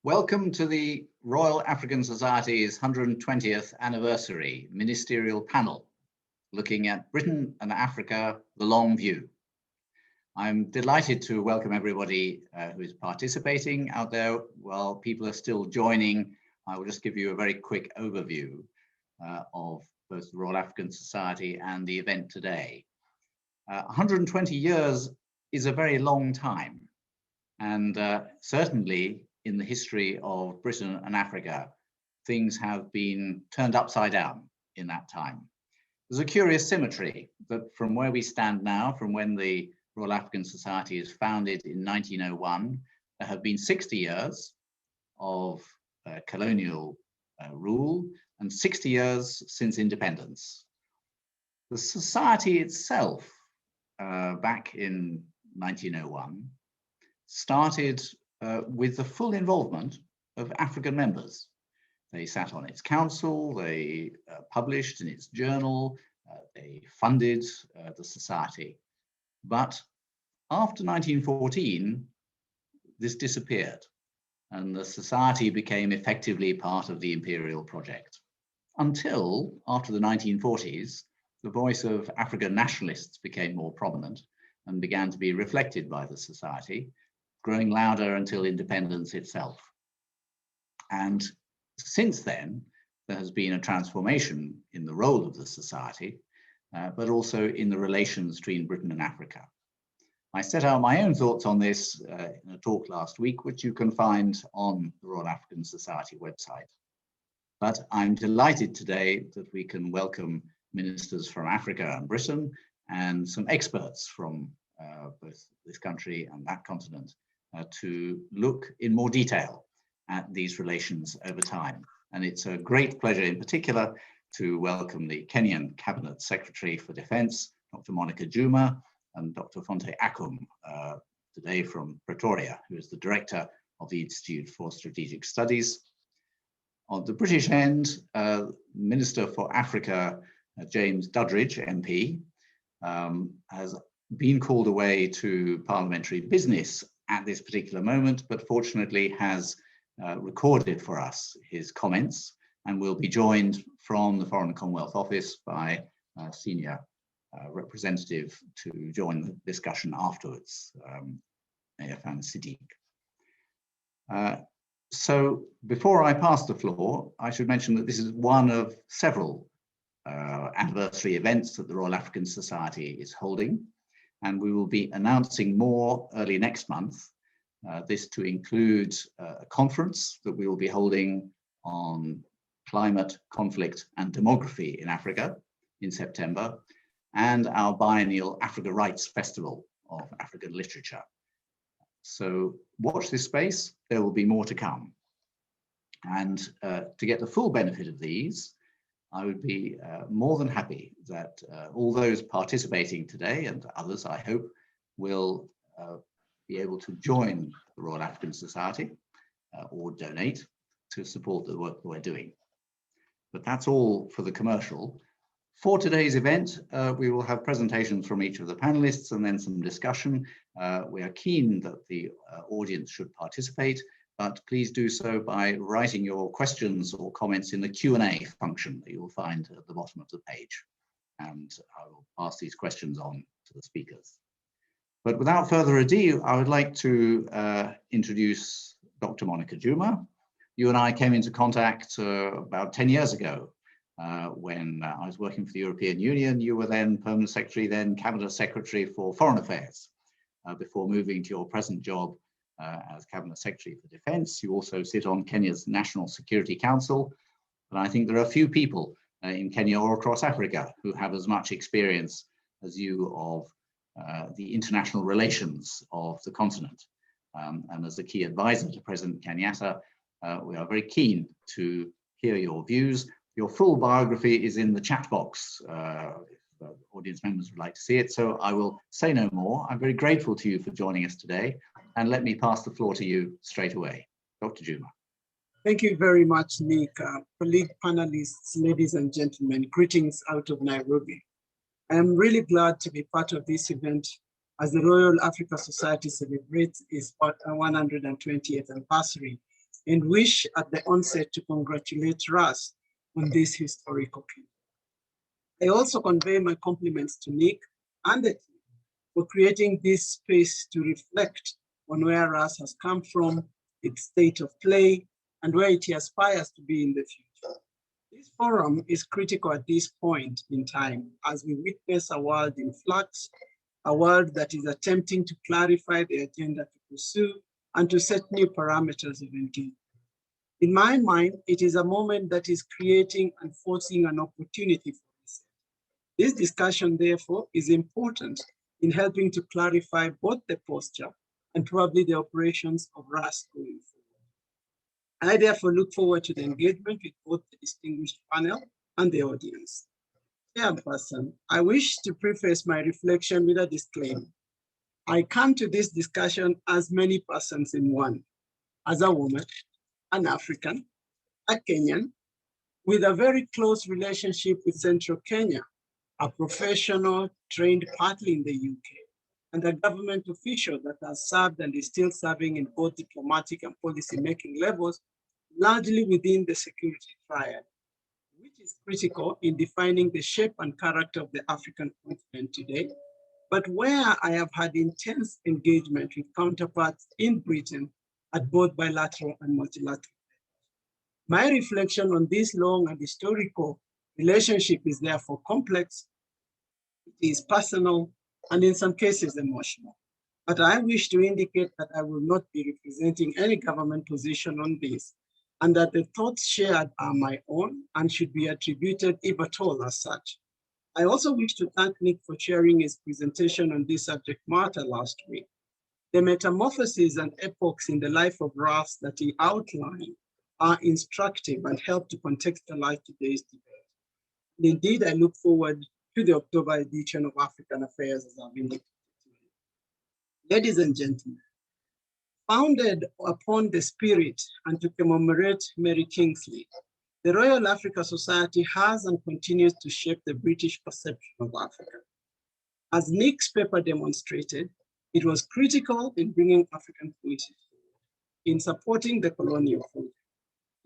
Welcome to the Royal African Society's 120th anniversary ministerial panel, looking at Britain and Africa, the long view. I'm delighted to welcome everybody who is participating out there. While people are still joining, I will just give you a very quick overview of both the Royal African Society and the event today. 120 years is a very long time, and certainly in the history of Britain and Africa, things have been turned upside down in that time. There's a curious symmetry that from where we stand now, from when the Royal African Society is founded in 1901, there have been 60 years of colonial rule and 60 years since independence. The Society itself, back in 1901, started with the full involvement of African members. They sat on its council, they published in its journal, they funded the Society. But after 1914, this disappeared, and the Society became effectively part of the imperial project. Until after the 1940s, the voice of African nationalists became more prominent and began to be reflected by the Society, growing louder until independence itself. And since then, there has been a transformation in the role of the Society, but also in the relations between Britain and Africa. I set out my own thoughts on this in a talk last week, which you can find on the Royal African Society website. But I'm delighted today that we can welcome ministers from Africa and Britain and some experts from both this country and that continent to look in more detail at these relations over time. And it's a great pleasure in particular to welcome the Kenyan Cabinet Secretary for Defence, Dr. Monica Juma, and Dr. Fonte Akum, today from Pretoria, who is the Director of the Institute for Strategic Studies. On the British end, Minister for Africa, James Duddridge, MP, has been called away to parliamentary business at this particular moment, but fortunately has recorded for us his comments and will be joined from the Foreign and Commonwealth Office by a senior representative to join the discussion afterwards, Afan Siddiq. So before I pass the floor, I should mention that this is one of several anniversary events that the Royal African Society is holding, and we will be announcing more early next month, this to include a conference that we will be holding on climate, conflict and demography in Africa in September, and our biennial Africa Rights Festival of African Literature. So watch this space, there will be more to come. And to get the full benefit of these, I would be more than happy that all those participating today and others, I hope, will be able to join the Royal African Society or donate to support the work that we're doing. But that's all for the commercial. For today's event, we will have presentations from each of the panelists and then some discussion. We are keen that the audience should participate, but please do so by writing your questions or comments in the Q&A function that you will find at the bottom of the page. And I will pass these questions on to the speakers. But without further ado, I would like to introduce Dr. Monica Juma. You and I came into contact about 10 years ago when I was working for the European Union. You were then Permanent Secretary, then Cabinet Secretary for Foreign Affairs, before moving to your present job as Cabinet Secretary for Defence. You also sit on Kenya's National Security Council. And I think there are a few people in Kenya or across Africa who have as much experience as you of the international relations of the continent. And as a key advisor to President Kenyatta, we are very keen to hear your views. Your full biography is in the chat box, if audience members would like to see it. So I will say no more. I'm very grateful to you for joining us today. And let me pass the floor to you straight away. Dr. Juma. Thank you very much, Nick. Colleague panelists, ladies and gentlemen, greetings out of Nairobi. I am really glad to be part of this event as the Royal Africa Society celebrates its 120th anniversary and wish at the onset to congratulate Ras on this historic occasion. I also convey my compliments to Nick and the team for creating this space to reflect on where Ras has come from, its state of play, and where it aspires to be in the future. This forum is critical at this point in time as we witness a world in flux, a world that is attempting to clarify the agenda to pursue and to set new parameters of engagement. In my mind, it is a moment that is creating and forcing an opportunity for research. This discussion, therefore, is important in helping to clarify both the posture and probably the operations of RAS going forward. I therefore look forward to the engagement with both the distinguished panel and the audience. Chairperson, I wish to preface my reflection with a disclaimer. I come to this discussion as many persons in one, as a woman, an African, a Kenyan, with a very close relationship with Central Kenya, a professional trained partly in the UK, and a government official that has served and is still serving in both diplomatic and policy-making levels, largely within the security triad, which is critical in defining the shape and character of the African continent today, but where I have had intense engagement with counterparts in Britain at both bilateral and multilateral. My reflection on this long and historical relationship is therefore complex, it is personal, and in some cases emotional. But I wish to indicate that I will not be representing any government position on this, and that the thoughts shared are my own and should be attributed, if at all, as such. I also wish to thank Nick for sharing his presentation on this subject matter last week. The metamorphoses and epochs in the life of Ras that he outlined are instructive and help to contextualize today's debate. And indeed, I look forward to the October edition of African Affairs as I've indicated. Ladies and gentlemen, founded upon the spirit and to commemorate Mary Kingsley, the Royal Africa Society has and continues to shape the British perception of Africa. As Nick's paper demonstrated, it was critical in bringing African politics forward, in supporting the colonial project,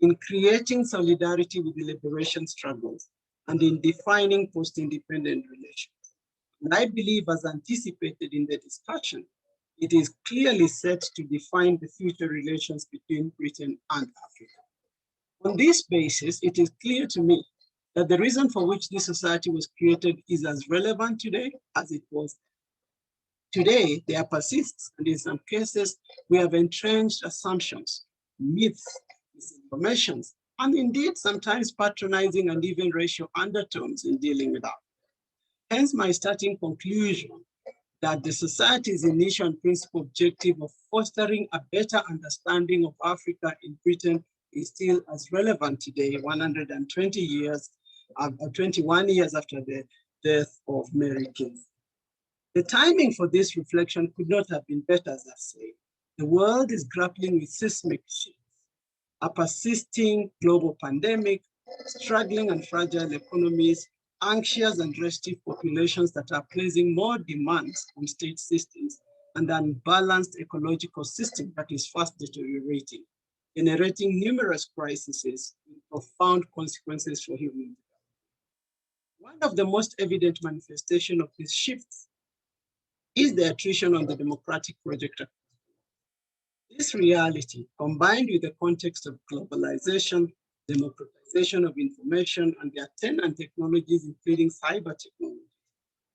in creating solidarity with the liberation struggles, and in defining post-independent relations. And I believe, as anticipated in the discussion, it is clearly set to define the future relations between Britain and Africa. On this basis, it is clear to me that the reason for which this society was created is as relevant today as it was. Today, there persists, and in some cases, we have entrenched assumptions, myths, misinformations, and indeed sometimes patronizing and even racial undertones in dealing with that. Hence my starting conclusion that the society's initial and principal objective of fostering a better understanding of Africa in Britain is still as relevant today, 120 years, 21 years after the death of Mary King. The timing for this reflection could not have been better, as I say. The world is grappling with seismic shifts, a persisting global pandemic, struggling and fragile economies, anxious and restive populations that are placing more demands on state systems, and an unbalanced ecological system that is fast deteriorating, generating numerous crises with profound consequences for human development. One of the most evident manifestations of these shifts is the attrition on the democratic project. This reality, combined with the context of globalization, democratization of information, and the attendant technologies, including cyber technology,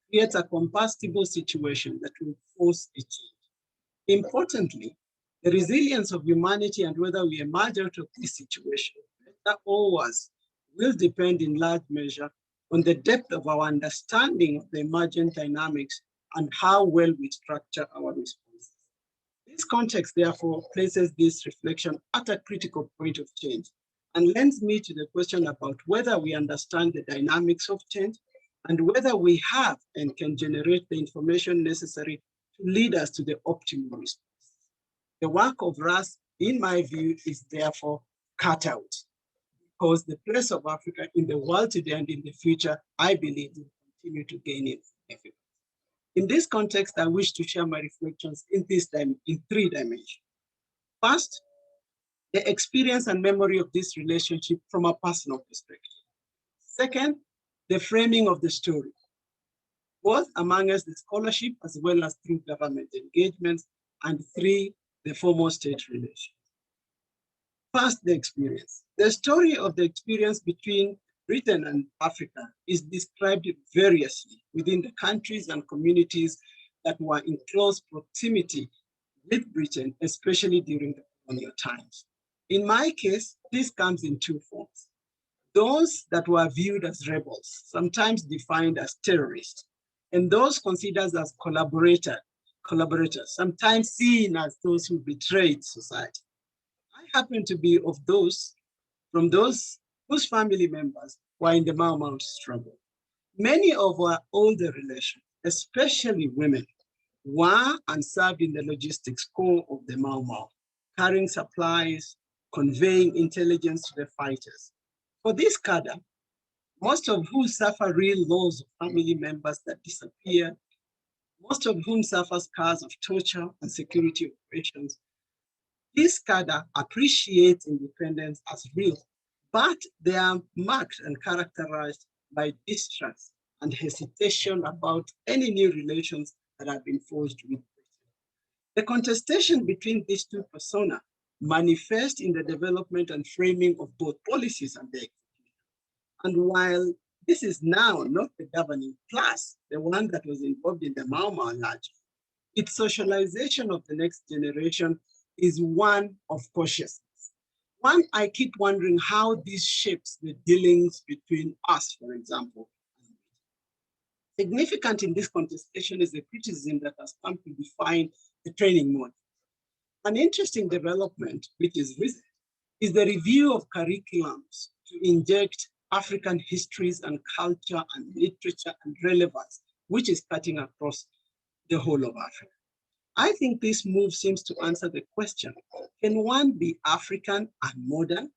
creates a combustible situation that will force a change. Importantly, the resilience of humanity and whether we emerge out of this situation, better or worse, will depend in large measure on the depth of our understanding of the emergent dynamics and how well we structure our responses. This context, therefore, places this reflection at a critical point of change and lends me to the question about whether we understand the dynamics of change and whether we have and can generate the information necessary to lead us to the optimal response. The work of RAS, in my view, is therefore cut out, because the place of Africa in the world today and in the future, I believe, will continue to gain in significance. In this context, I wish to share my reflections in three dimensions. First, the experience and memory of this relationship from a personal perspective. Second, the framing of the story, both among us, the scholarship, as well as through government engagements, and three, the formal state relations. First, the experience. The story of the experience between Britain and Africa is described variously within the countries and communities that were in close proximity with Britain, especially during the colonial times. In my case, this comes in two forms. Those that were viewed as rebels, sometimes defined as terrorists, and those considered as collaborators, sometimes seen as those who betrayed society. I happen to be of those, from those whose family members were in the Mau Mau struggle. Many of our older relations, especially women, were and served in the logistics core of the Mau Mau, carrying supplies, conveying intelligence to the fighters. For this cadre, most of whom suffer real loss of family members that disappear, most of whom suffer scars of torture and security operations, this cadre appreciates independence as real, but they are marked and characterized by distrust and hesitation about any new relations that have been forged with Britain. The contestation between these two personas manifest in the development and framing of both policies and the execution. And while this is now not the governing class, the one that was involved in the Mau Mau largely, its socialization of the next generation is one of cautiousness. One, I keep wondering how this shapes the dealings between us, for example. Significant in this contestation is the criticism that has come to define the training model. An interesting development, which is recent, is the review of curriculums to inject African histories and culture and literature and relevance, which is cutting across the whole of Africa. I think this move seems to answer the question, can one be African and modern,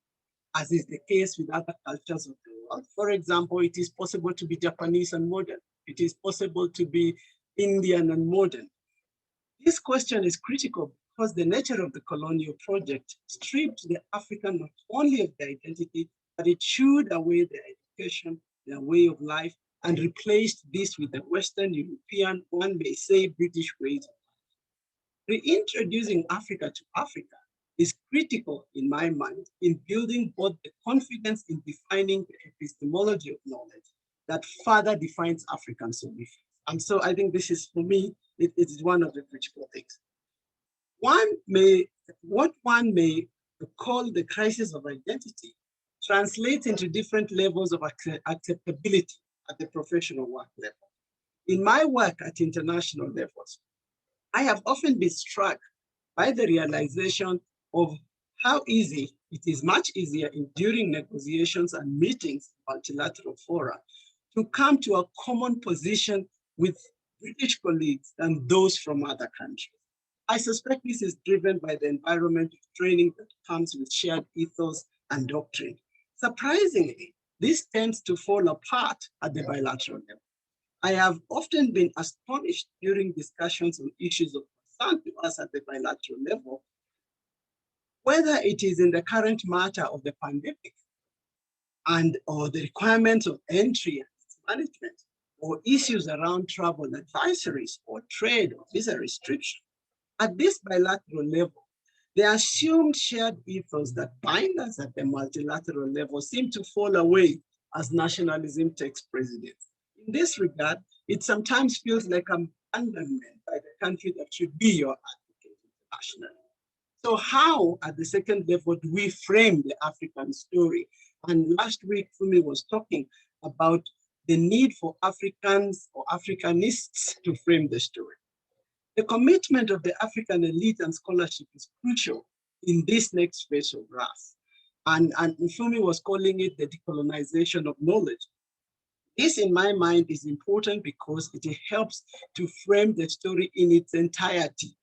as is the case with other cultures of the world? For example, it is possible to be Japanese and modern. It is possible to be Indian and modern. This question is critical because the nature of the colonial project stripped the African not only of their identity, but it chewed away their education, their way of life, and replaced this with the Western European, one may say British ways. Reintroducing Africa to Africa is critical in my mind in building both the confidence in defining the epistemology of knowledge that further defines African solutions. And so I think this is, for me, it is one of the critical things. What one may call the crisis of identity translates into different levels of acceptability at the professional work level. In my work at international levels, I have often been struck by the realization of how easy it is, much easier during negotiations and meetings, multilateral fora, to come to a common position with British colleagues than those from other countries. I suspect this is driven by the environment of training that comes with shared ethos and doctrine. Surprisingly, this tends to fall apart at the bilateral level. I have often been astonished during discussions on issues of concern to us at the bilateral level, whether it is in the current matter of the pandemic or the requirements of entry and management, or issues around travel advisories or trade or visa restriction. At this bilateral level, the assumed shared ethos that bind us at the multilateral level seem to fall away as nationalism takes precedence. In this regard, it sometimes feels like an abandonment by the country that should be your advocate internationally. So how, at the second level, do we frame the African story? And last week, Fumi was talking about the need for Africans or Africanists to frame the story. The commitment of the African elite and scholarship is crucial in this next phase of growth. And Fumi was calling it the decolonization of knowledge. This, in my mind, is important because it helps to frame the story in its entirety,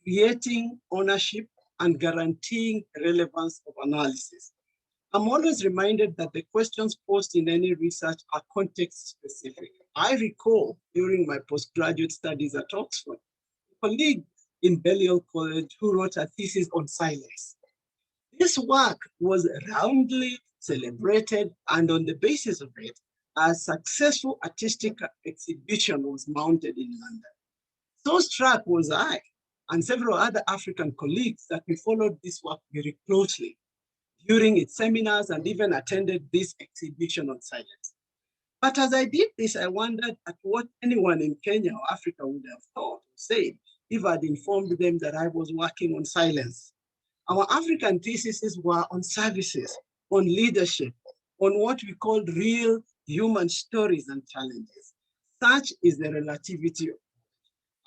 creating ownership and guaranteeing relevance of analysis. I'm always reminded that the questions posed in any research are context specific. I recall during my postgraduate studies at Oxford, a colleague in Balliol College who wrote a thesis on silence. This work was roundly celebrated, and on the basis of it, a successful artistic exhibition was mounted in London. So struck was I and several other African colleagues that we followed this work very closely during its seminars and even attended this exhibition on silence. But as I did this, I wondered at what anyone in Kenya or Africa would have thought or said if I'd informed them that I was working on silence. Our African theses were on services, on leadership, on what we call real human stories and challenges. Such is the relativity.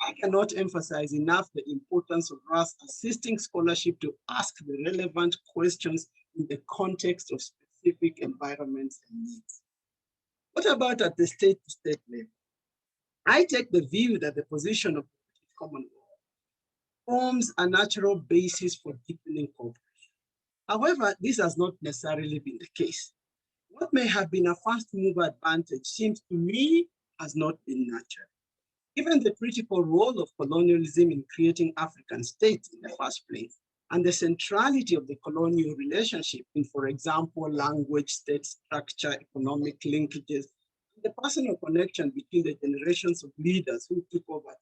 I cannot emphasize enough the importance of us assisting scholarship to ask the relevant questions in the context of specific environments and needs. What about at the state-to-state level? I take the view that the position of the Commonwealth forms a natural basis for deepening cooperation. However, this has not necessarily been the case. What may have been a first mover advantage seems to me has not been nurtured. Given the critical role of colonialism in creating African states in the first place, and the centrality of the colonial relationship in, for example, language, state structure, economic linkages, and the personal connection between the generations of leaders who took over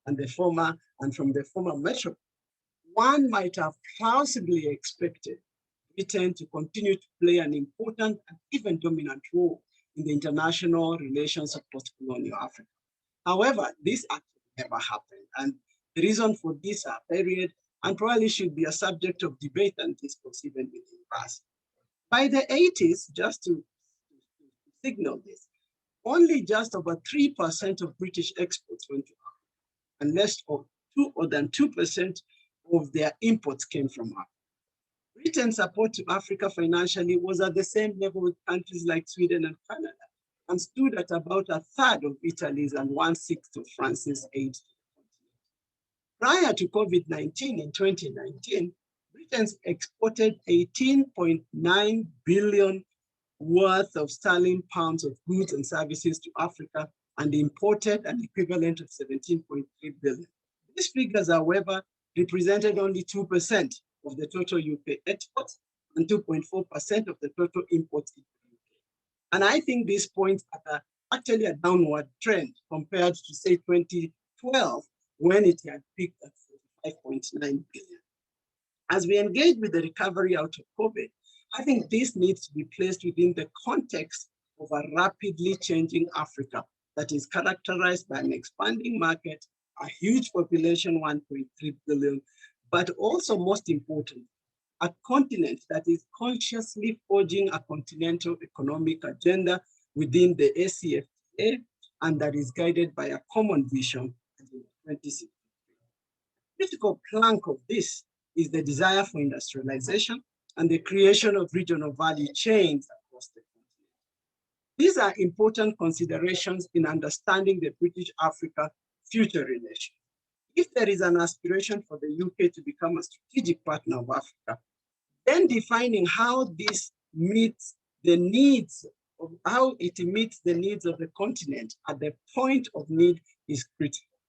independence and from the former metropole, one might have plausibly expected Britain to continue to play an important and even dominant role in the international relations of post-colonial Africa. However, this actually never happened, and the reason for this are varied and probably should be a subject of debate and discourse even within us. By the 80s, just to signal this, only just over 3% of British exports went to Africa, and less than 2% of their imports came from Africa. Britain's support to Africa financially was at the same level with countries like Sweden and Canada, and stood at about a third of Italy's and 1/6 of France's aid to the continent. Prior to COVID-19 in 2019, Britain exported 18.9 billion worth of sterling pounds of goods and services to Africa and imported an equivalent of 17.3 billion. These figures, however, represented only 2% of the total UK exports and 2.4% of the total imports into the UK. And I think this points at actually a downward trend compared to, say, 2012, when it had peaked at 5.9 billion. As we engage with the recovery out of COVID, I think this needs to be placed within the context of a rapidly changing Africa that is characterized by an expanding market, a huge population, 1.3 billion, but also most important, a continent that is consciously forging a continental economic agenda within the ACFTA and that is guided by a common vision in 2063. The critical plank of this is the desire for industrialization and the creation of regional value chains across the continent. These are important considerations in understanding the British-Africa future relation. If there is an aspiration for the UK to become a strategic partner of Africa, then defining how this meets the needs of how it meets the needs of the continent at the point of need is critical.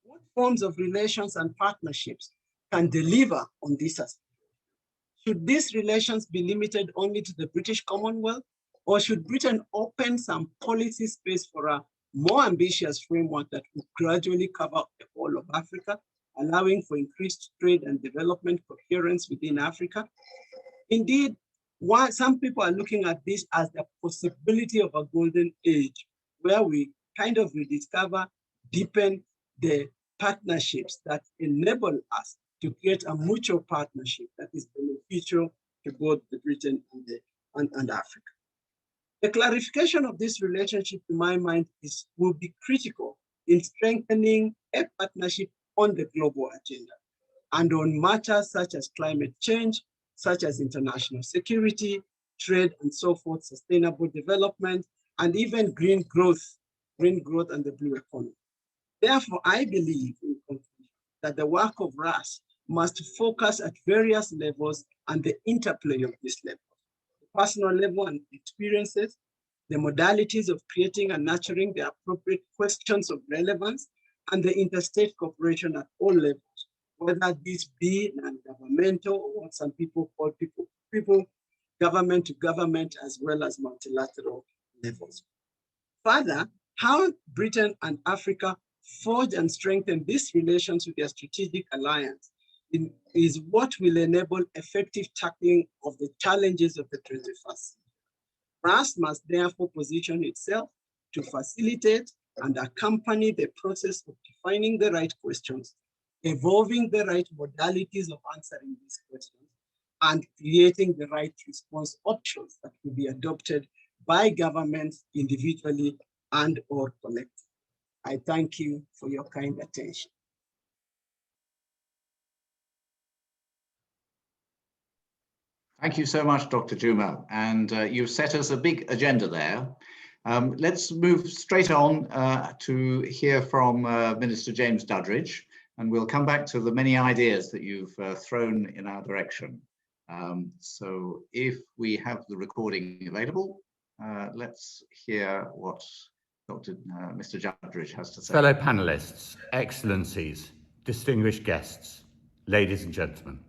What forms of relations and partnerships can deliver on this aspiration? Should these relations be limited only to the British Commonwealth, or should Britain open some policy space for a more ambitious framework that will gradually cover the whole of Africa, allowing for increased trade and development coherence within Africa? Indeed, some people are looking at this as the possibility of a golden age, where we kind of rediscover, deepen the partnerships that enable us to create a mutual partnership that is beneficial to both the Britain and Africa. The clarification of this relationship, to my mind, will be critical in strengthening a partnership on the global agenda and on matters such as climate change, such as international security, trade, and so forth, sustainable development, and even green growth and the blue economy. Therefore, I believe in conclusion that the work of RAS must focus at various levels and the interplay of these levels. The personal level and experiences, the modalities of creating and nurturing the appropriate questions of relevance, and the interstate cooperation at all levels, whether this be non-governmental or what some people call people government to government, as well as multilateral levels. Further, how Britain and Africa forge and strengthen these relations with their strategic alliance is what will enable effective tackling of the challenges of the 21st century. RAS must therefore position itself to facilitate and accompany the process of defining the right questions, evolving the right modalities of answering these questions, and creating the right response options that will be adopted by governments individually and or collectively. I thank you for your kind attention. Thank you so much, Dr. Juma. And you've set us a big agenda there. Let's move straight on to hear from Minister James Duddridge, and we'll come back to the many ideas that you've thrown in our direction. So if we have the recording available, let's hear what Mr. Duddridge has to say. Fellow panelists, excellencies, distinguished guests, ladies and gentlemen.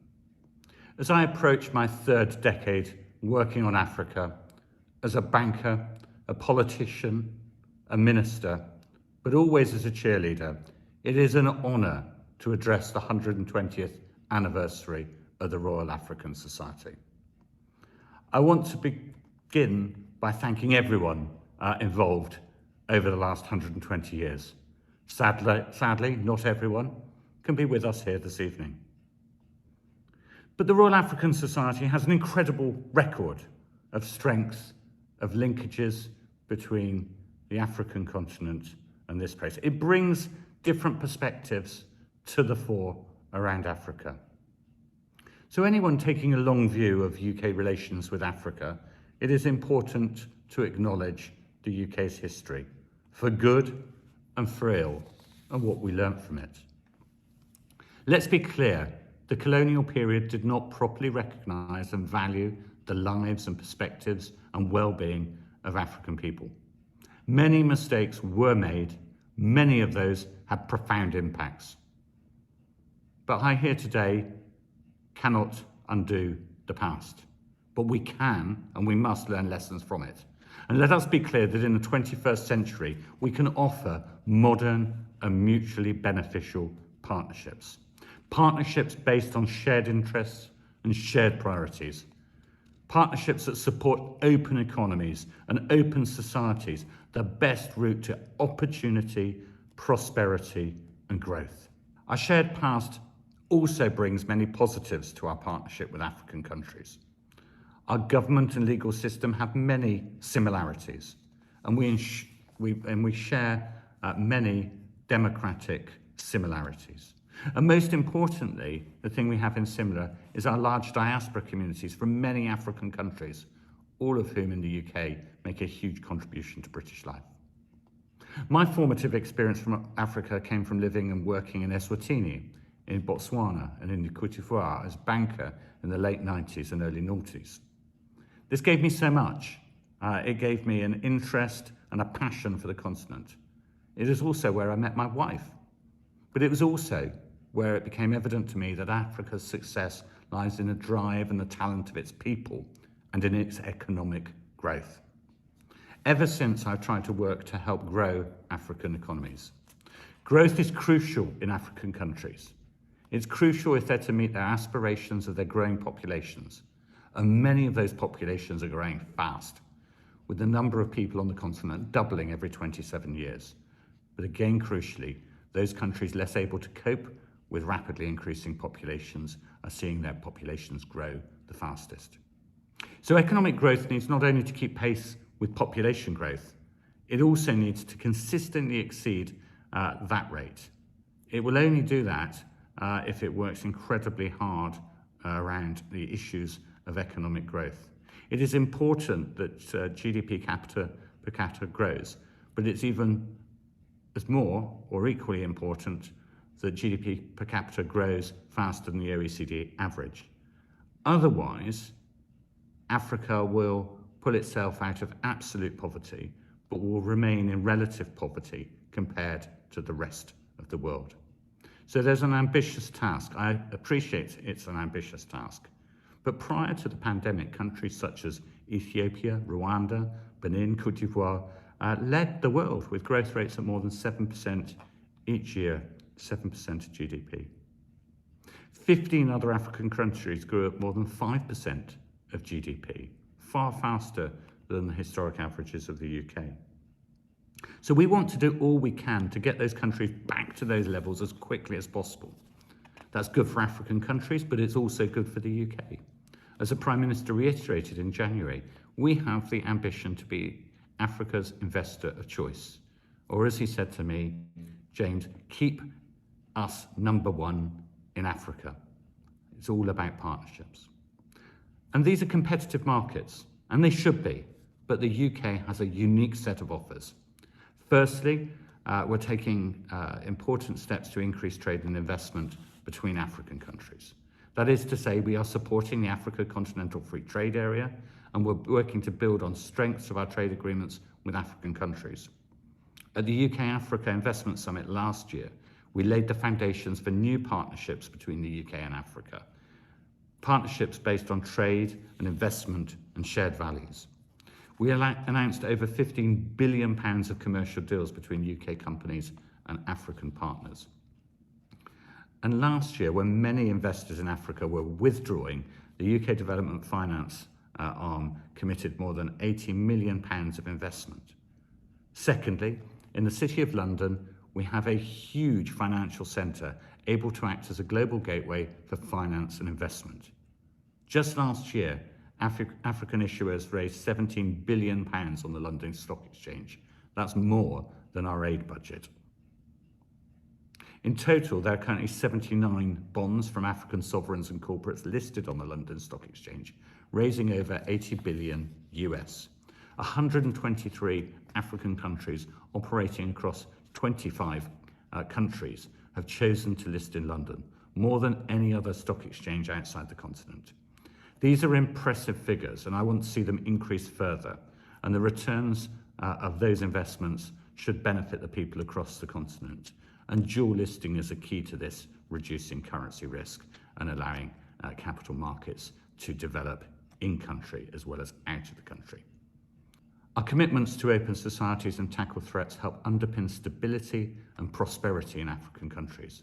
As I approach my third decade working on Africa as a banker, a politician, a minister, but always as a cheerleader, it is an honour to address the 120th anniversary of the Royal African Society. I want to begin by thanking everyone involved over the last 120 years. Sadly, not everyone can be with us here this evening. But the Royal African Society has an incredible record of strengths, of linkages between the African continent and this place. It brings different perspectives to the fore around Africa. So anyone taking a long view of UK relations with Africa, it is important to acknowledge the UK's history, for good and for ill, and what we learnt from it. Let's be clear, the colonial period did not properly recognise and value the lives and perspectives and well-being of African people. Many mistakes were made, many of those had profound impacts. But I here today cannot undo the past, but we can and we must learn lessons from it. And let us be clear that in the 21st century, we can offer modern and mutually beneficial partnerships. Partnerships based on shared interests and shared priorities. Partnerships that support open economies and open societies, the best route to opportunity, prosperity, and growth. Our shared past also brings many positives to our partnership with African countries. Our government and legal system have many similarities, and we share many democratic similarities. And most importantly, the thing we have in similar is our large diaspora communities from many African countries, all of whom in the UK make a huge contribution to British life. My formative experience from Africa came from living and working in Eswatini, in Botswana, and in Côte d'Ivoire as banker in the late 90s and early noughties. This gave me so much. It gave me an interest and a passion for the continent. It is also where I met my wife. But it was also where it became evident to me that Africa's success lies in the drive and the talent of its people and in its economic growth. Ever since, I've tried to work to help grow African economies. Growth is crucial in African countries. It's crucial if they're to meet their aspirations of their growing populations. And many of those populations are growing fast, with the number of people on the continent doubling every 27 years. But again, crucially, those countries less able to cope with rapidly increasing populations are seeing their populations grow the fastest. So economic growth needs not only to keep pace with population growth, it also needs to consistently exceed that rate. It will only do that if it works incredibly hard around the issues of economic growth. It is important that GDP per capita grows, but it's even as more or equally important that GDP per capita grows faster than the OECD average. Otherwise, Africa will pull itself out of absolute poverty, but will remain in relative poverty compared to the rest of the world. So there's an ambitious task. I appreciate it's an ambitious task. But prior to the pandemic, countries such as Ethiopia, Rwanda, Benin, Cote d'Ivoire led the world with growth rates of more than 7% each year, 7% of GDP. 15 other African countries grew at more than 5% of GDP, far faster than the historic averages of the UK. So we want to do all we can to get those countries back to those levels as quickly as possible. That's good for African countries, but it's also good for the UK. As the Prime Minister reiterated in January, we have the ambition to be Africa's investor of choice. Or as he said to me, James, keep us number one in Africa. It's all about partnerships. And these are competitive markets, and they should be, but the UK has a unique set of offers. Firstly, we're taking important steps to increase trade and investment between African countries. That is to say, we are supporting the Africa Continental Free Trade Area, and we're working to build on strengths of our trade agreements with African countries. At the UK-Africa Investment Summit last year, we laid the foundations for new partnerships between the UK and Africa. Partnerships based on trade and investment and shared values. We announced over £15 billion of commercial deals between UK companies and African partners. And last year, when many investors in Africa were withdrawing, the UK Development Finance arm committed more than £80 million of investment. Secondly, in the City of London, we have a huge financial centre able to act as a global gateway for finance and investment. Just last year, African issuers raised £17 billion on the London Stock Exchange. That's more than our aid budget. In total, there are currently 79 bonds from African sovereigns and corporates listed on the London Stock Exchange, raising over 80 billion US. 123 African countries operating across 25 countries have chosen to list in London, more than any other stock exchange outside the continent. These are impressive figures, and I want to see them increase further, and the returns of those investments should benefit the people across the continent. And dual listing is a key to this, reducing currency risk and allowing capital markets to develop in country as well as out of the country. Our commitments to open societies and tackle threats help underpin stability and prosperity in African countries.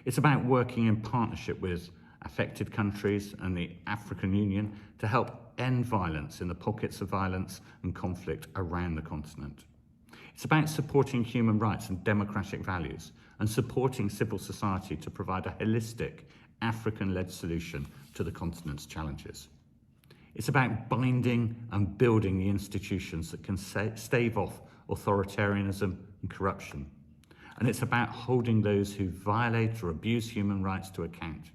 It's about working in partnership with affected countries and the African Union to help end violence in the pockets of violence and conflict around the continent. It's about supporting human rights and democratic values and supporting civil society to provide a holistic, African-led solution to the continent's challenges. It's about binding and building the institutions that can stave off authoritarianism and corruption. And it's about holding those who violate or abuse human rights to account,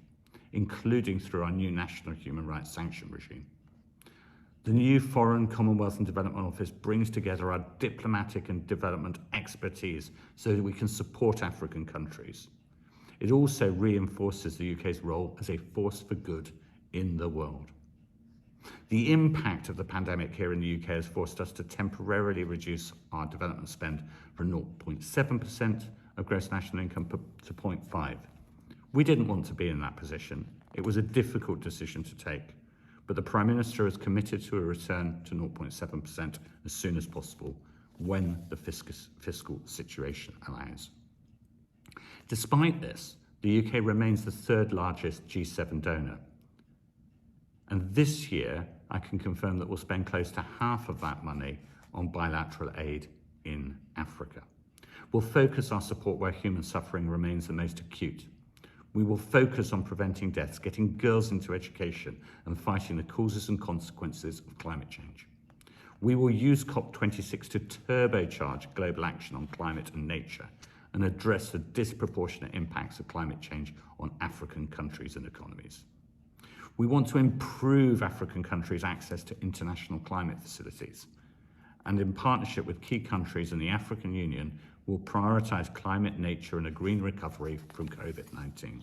including through our new national human rights sanction regime. The new Foreign, Commonwealth and Development Office brings together our diplomatic and development expertise so that we can support African countries. It also reinforces the UK's role as a force for good in the world. The impact of the pandemic here in the UK has forced us to temporarily reduce our development spend from 0.7% of gross national income to 0.5%. We didn't want to be in that position. It was a difficult decision to take, but the Prime Minister has committed to a return to 0.7% as soon as possible when the fiscal situation allows. Despite this, the UK remains the third largest G7 donor. And this year, I can confirm that we'll spend close to half of that money on bilateral aid in Africa. We'll focus our support where human suffering remains the most acute. We will focus on preventing deaths, getting girls into education, and fighting the causes and consequences of climate change. We will use COP26 to turbocharge global action on climate and nature and address the disproportionate impacts of climate change on African countries and economies. We want to improve African countries' access to international climate facilities. And in partnership with key countries and the African Union, we'll prioritise climate, nature and a green recovery from COVID-19.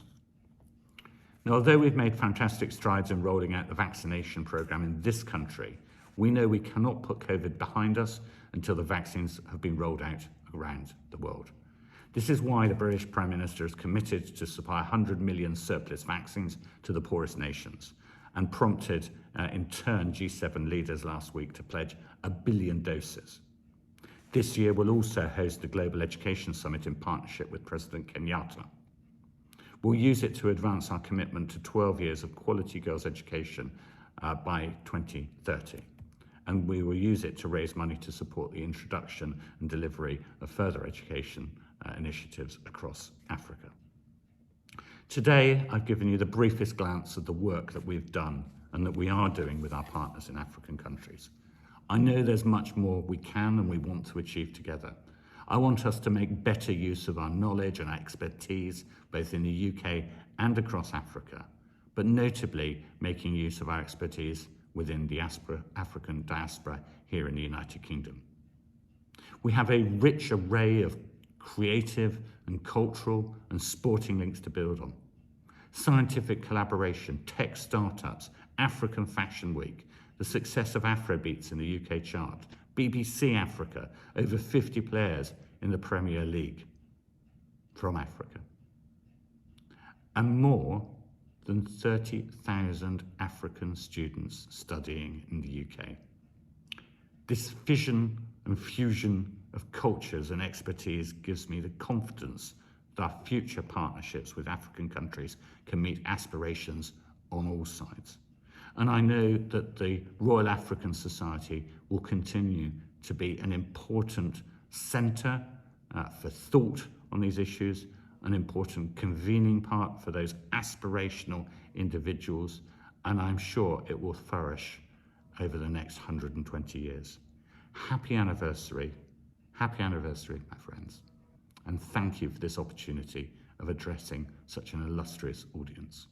Now, although we've made fantastic strides in rolling out the vaccination programme in this country, we know we cannot put COVID behind us until the vaccines have been rolled out around the world. This is why the British Prime Minister is committed to supply 100 million surplus vaccines to the poorest nations, and prompted in turn G7 leaders last week to pledge 1 billion doses. This year we'll also host the Global Education Summit in partnership with President Kenyatta. We'll use it to advance our commitment to 12 years of quality girls' education by 2030. And we will use it to raise money to support the introduction and delivery of further education initiatives across Africa. Today, I've given you the briefest glance of the work that we've done and that we are doing with our partners in African countries. I know there's much more we can and we want to achieve together. I want us to make better use of our knowledge and our expertise, both in the UK and across Africa, but notably making use of our expertise within the African diaspora here in the United Kingdom. We have a rich array of creative and cultural and sporting links to build on. Scientific collaboration, tech startups, African Fashion Week, the success of Afrobeats in the UK chart, BBC Africa, over 50 players in the Premier League from Africa, and more than 30,000 African students studying in the UK. This fission and fusion of cultures and expertise gives me the confidence that our future partnerships with African countries can meet aspirations on all sides. And I know that the Royal African Society will continue to be an important centre for thought on these issues, an important convening part for those aspirational individuals, and I'm sure it will flourish over the next 120 years. Happy anniversary, my friends, and thank you for this opportunity of addressing such an illustrious audience.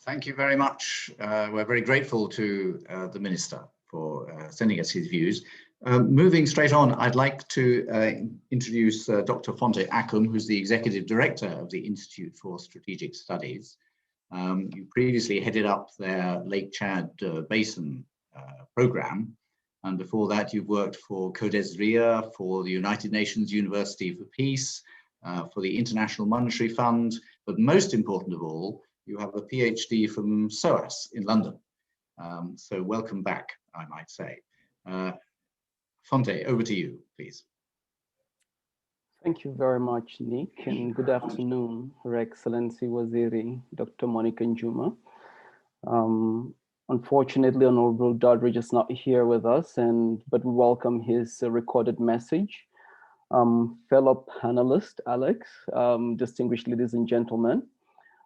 Thank you very much. We're very grateful to the Minister for sending us his views. Moving straight on, I'd like to introduce Dr. Fonte Akum, who's the Executive Director of the Institute for Strategic Studies. You previously headed up their Lake Chad Basin program, and before that you've worked for CODESRIA, for the United Nations University for Peace, for the International Monetary Fund, but most important of all, you have a PhD from SOAS in London. So welcome back, I might say. Fonte, over to you, please. Thank you very much, Nick, and good afternoon, Her Excellency Waziri, Dr. Monica Njuma. Unfortunately, Honorable Doddridge is not here with us, but we welcome his recorded message. Fellow panelist, Alex, distinguished ladies and gentlemen,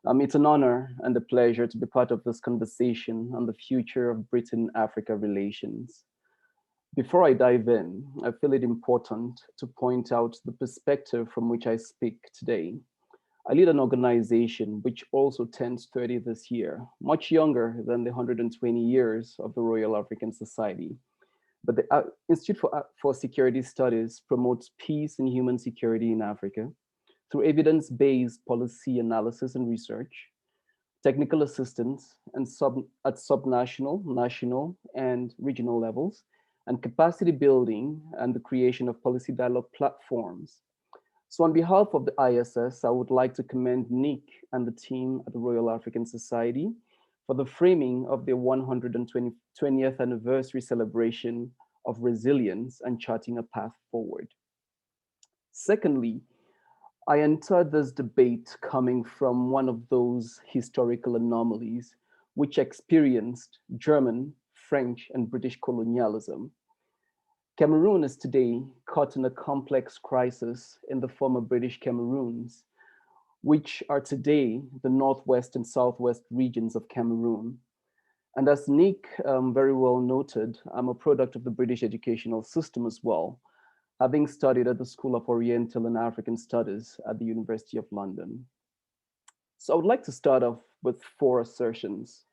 it's an honor and a pleasure to be part of this conversation on the future of Britain-Africa relations. Before I dive in, I feel it important to point out the perspective from which I speak today. I lead an organization which also turns 30 this year, much younger than the 120 years of the Royal African Society. But the Institute for Security Studies promotes peace and human security in Africa through evidence-based policy analysis and research, technical assistance and at subnational, national, and regional levels, and capacity building and the creation of policy dialogue platforms. So on behalf of the ISS, I would like to commend Nick and the team at the Royal African Society for the framing of their 120th anniversary celebration of resilience and charting a path forward. Secondly, I entered this debate coming from one of those historical anomalies which experienced German, French, and British colonialism. Cameroon is today caught in a complex crisis in the former British Cameroons, which are today the northwest and southwest regions of Cameroon. And as Nick very well noted, I'm a product of the British educational system as well, having studied at the School of Oriental and African Studies at the University of London. So I would like to start off with 4 assertions.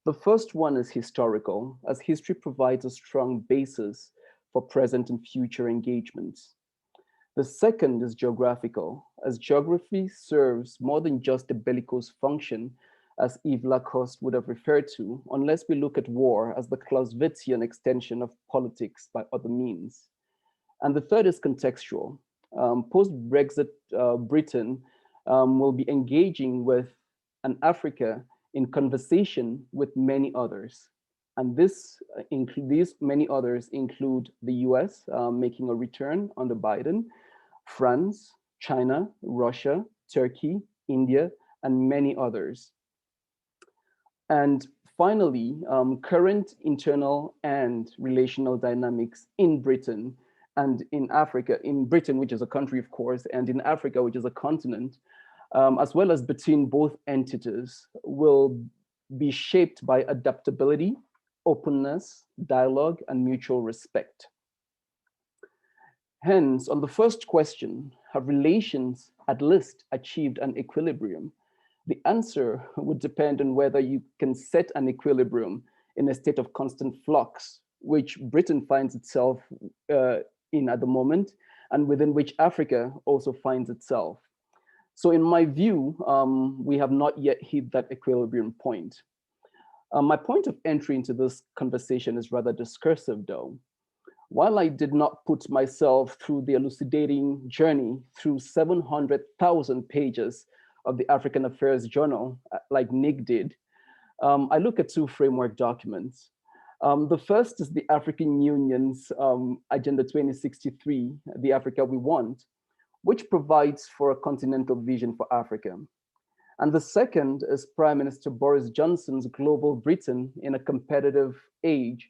The first one is historical, as history provides a strong basis for present and future engagements. The second is geographical, as geography serves more than just a bellicose function, as Yves Lacoste would have referred to, unless we look at war as the Clausewitzian extension of politics by other means. And the third is contextual. Post-Brexit Britain will be engaging with an Africa in conversation with many others. And these many others include the US making a return under Biden, France, China, Russia, Turkey, India, and many others. And finally, current internal and relational dynamics in Britain and in Africa, in Britain, which is a country, of course, and in Africa, which is a continent, as well as between both entities, will be shaped by adaptability, openness, dialogue, and mutual respect. Hence, on the first question, have relations at least achieved an equilibrium? The answer would depend on whether you can set an equilibrium in a state of constant flux, which Britain finds itself in at the moment, and within which Africa also finds itself. So in my view, we have not yet hit that equilibrium point. My point of entry into this conversation is rather discursive though. While I did not put myself through the elucidating journey through 700,000 pages of the African Affairs Journal, like Nick did, I look at two framework documents. The first is the African Union's Agenda 2063, the Africa We Want, which provides for a continental vision for Africa. And the second is Prime Minister Boris Johnson's Global Britain in a Competitive Age,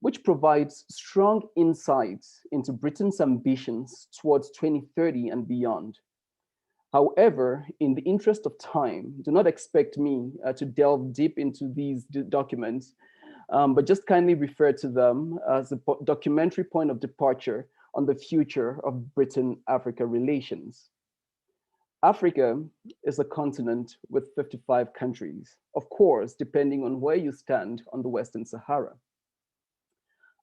which provides strong insights into Britain's ambitions towards 2030 and beyond. However, in the interest of time, do not expect me to delve deep into these documents, but just kindly refer to them as a documentary point of departure on the future of Britain-Africa relations. Africa is a continent with 55 countries, of course, depending on where you stand on the Western Sahara.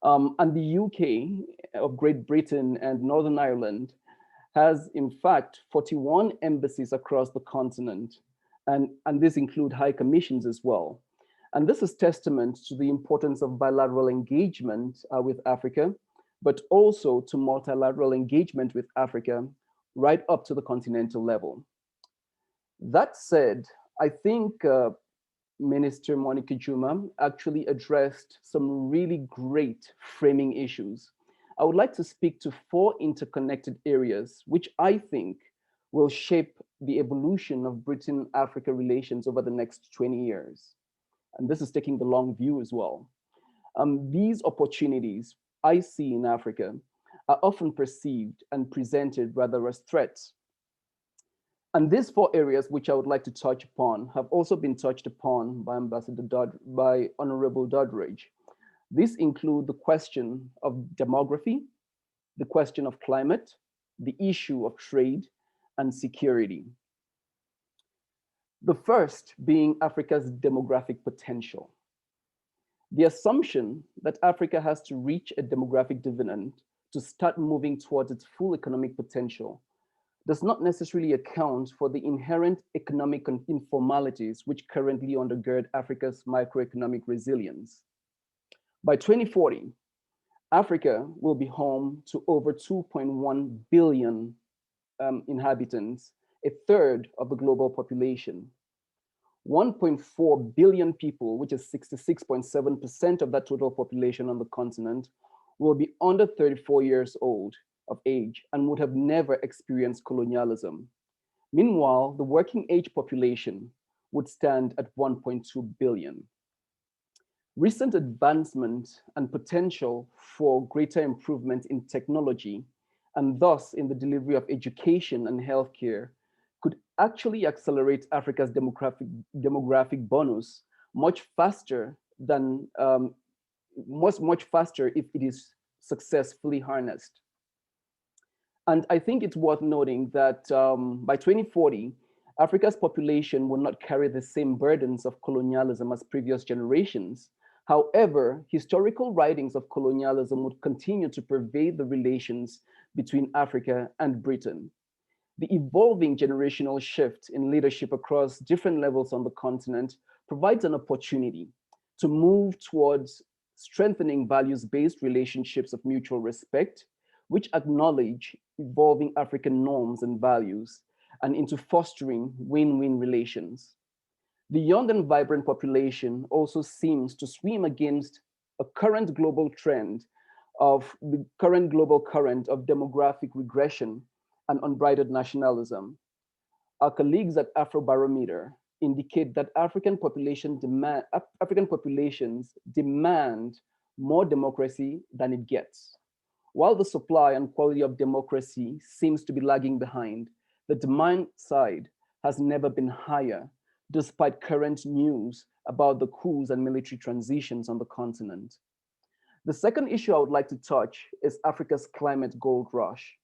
And the UK of Great Britain and Northern Ireland has in fact 41 embassies across the continent, and these include high commissions as well. And this is testament to the importance of bilateral engagement with Africa, but also to multilateral engagement with Africa right up to the continental level. That said, I think Minister Monica Juma actually addressed some really great framing issues. I would like to speak to 4 interconnected areas, which I think will shape the evolution of Britain-Africa relations over the next 20 years. And this is taking the long view as well. These opportunities I see in Africa are often perceived and presented rather as threats. And these 4 areas which I would like to touch upon have also been touched upon by by Honorable Doddridge. These include the question of demography, the question of climate, the issue of trade, and security. The first being Africa's demographic potential. The assumption that Africa has to reach a demographic dividend to start moving towards its full economic potential does not necessarily account for the inherent economic informalities which currently undergird Africa's microeconomic resilience. By 2040, Africa will be home to over 2.1 billion inhabitants, a third of the global population. 1.4 billion people, which is 66.7% of that total population on the continent, will be under 34 years old of age and would have never experienced colonialism. Meanwhile, the working age population would stand at 1.2 billion. Recent advancement and potential for greater improvement in technology, and thus in the delivery of education and healthcare, could actually accelerate Africa's demographic bonus much faster than much faster if it is successfully harnessed. And I think it's worth noting that by 2040, Africa's population will not carry the same burdens of colonialism as previous generations. However, historical writings of colonialism would continue to pervade the relations between Africa and Britain. The evolving generational shift in leadership across different levels on the continent provides an opportunity to move towards strengthening values-based relationships of mutual respect, which acknowledge evolving African norms and values, and into fostering win-win relations. The young and vibrant population also seems to swim against a current global current of demographic regression and unbridled nationalism. Our colleagues at Afrobarometer indicate that African populations demand more democracy than it gets. While the supply and quality of democracy seems to be lagging behind, the demand side has never been higher, despite current news about the coups and military transitions on the continent. The second issue I would like to touch is Africa's climate gold rush.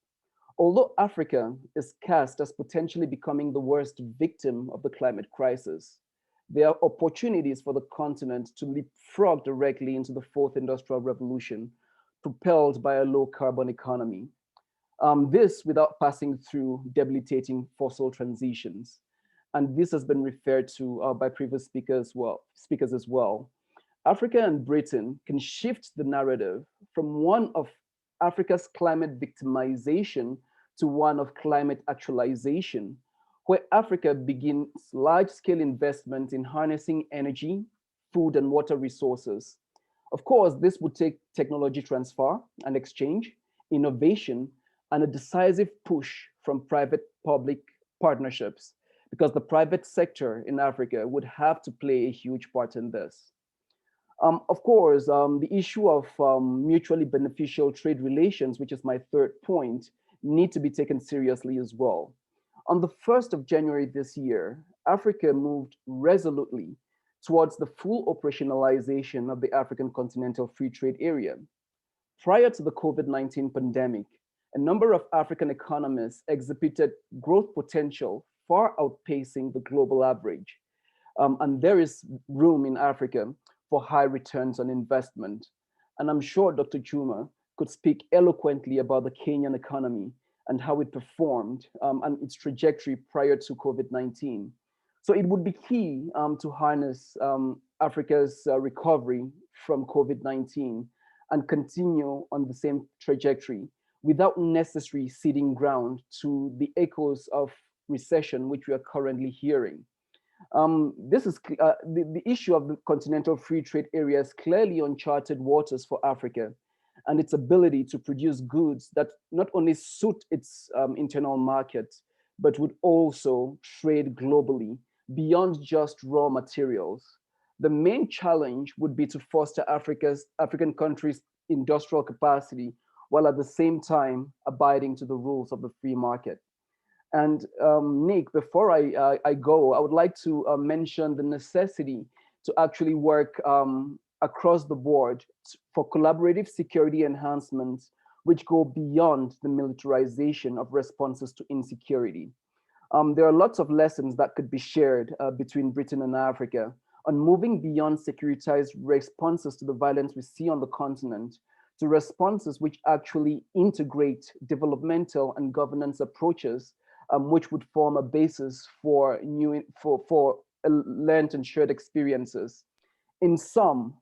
Although Africa is cast as potentially becoming the worst victim of the climate crisis, there are opportunities for the continent to leapfrog directly into the fourth industrial revolution, propelled by a low carbon economy. This without passing through debilitating fossil transitions. And this has been referred to by previous speakers as well. Africa and Britain can shift the narrative from one of Africa's climate victimization to one of climate actualization, where Africa begins large-scale investment in harnessing energy, food, and water resources. Of course, this would take technology transfer and exchange, innovation, and a decisive push from private-public partnerships, because the private sector in Africa would have to play a huge part in this. Of course, the issue of mutually beneficial trade relations, which is my third point, need to be taken seriously as well. On the 1st of January this year, Africa moved resolutely towards the full operationalization of the African Continental Free Trade Area. Prior to the COVID-19 pandemic, a number of African economies exhibited growth potential far outpacing the global average. And there is room in Africa for high returns on investment. And I'm sure Dr. Juma could speak eloquently about the Kenyan economy and how it performed and its trajectory prior to COVID-19. So it would be key to harness Africa's recovery from COVID-19 and continue on the same trajectory without necessarily ceding ground to the echoes of recession, which we are currently hearing. The issue of the continental free trade area is clearly uncharted waters for Africa, and its ability to produce goods that not only suit its internal market, but would also trade globally beyond just raw materials. The main challenge would be to foster African countries' industrial capacity, while at the same time abiding to the rules of the free market. And Nick, before I go, I would like to mention the necessity to actually work across the board for collaborative security enhancements, which go beyond the militarization of responses to insecurity. There are lots of lessons that could be shared between Britain and Africa on moving beyond securitized responses to the violence we see on the continent to responses which actually integrate developmental and governance approaches, which would form a basis for learned and shared experiences. In sum,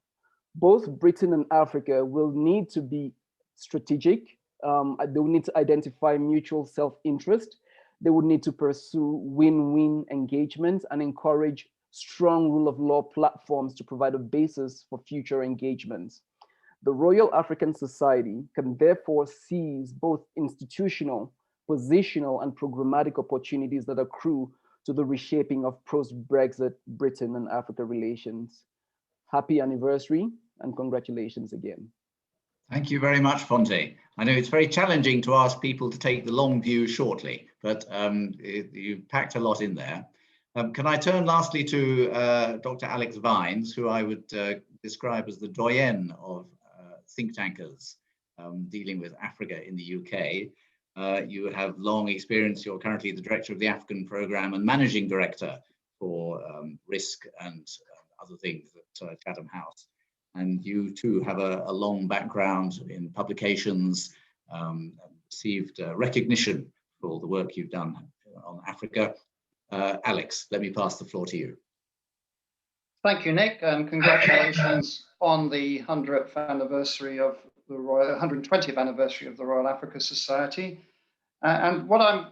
both Britain and Africa will need to be strategic. They will need to identify mutual self-interest. They would need to pursue win-win engagements and encourage strong rule of law platforms to provide a basis for future engagements. The Royal African Society can therefore seize both institutional, positional, and programmatic opportunities that accrue to the reshaping of post-Brexit Britain and Africa relations. Happy anniversary and congratulations again. Thank you very much, Fonte. I know it's very challenging to ask people to take the long view shortly, but you've packed a lot in there. Can I turn lastly to Dr. Alex Vines, who I would describe as the doyen of think tankers dealing with Africa in the UK. You have long experience. You're currently the director of the African program and managing director for risk and other things at Chatham House. And you too have a long background in publications, received recognition for all the work you've done on Africa. Alex, let me pass the floor to you. Thank you, Nick, and congratulations on the 100th anniversary of the 120th anniversary of the Royal Africa Society. And what I'm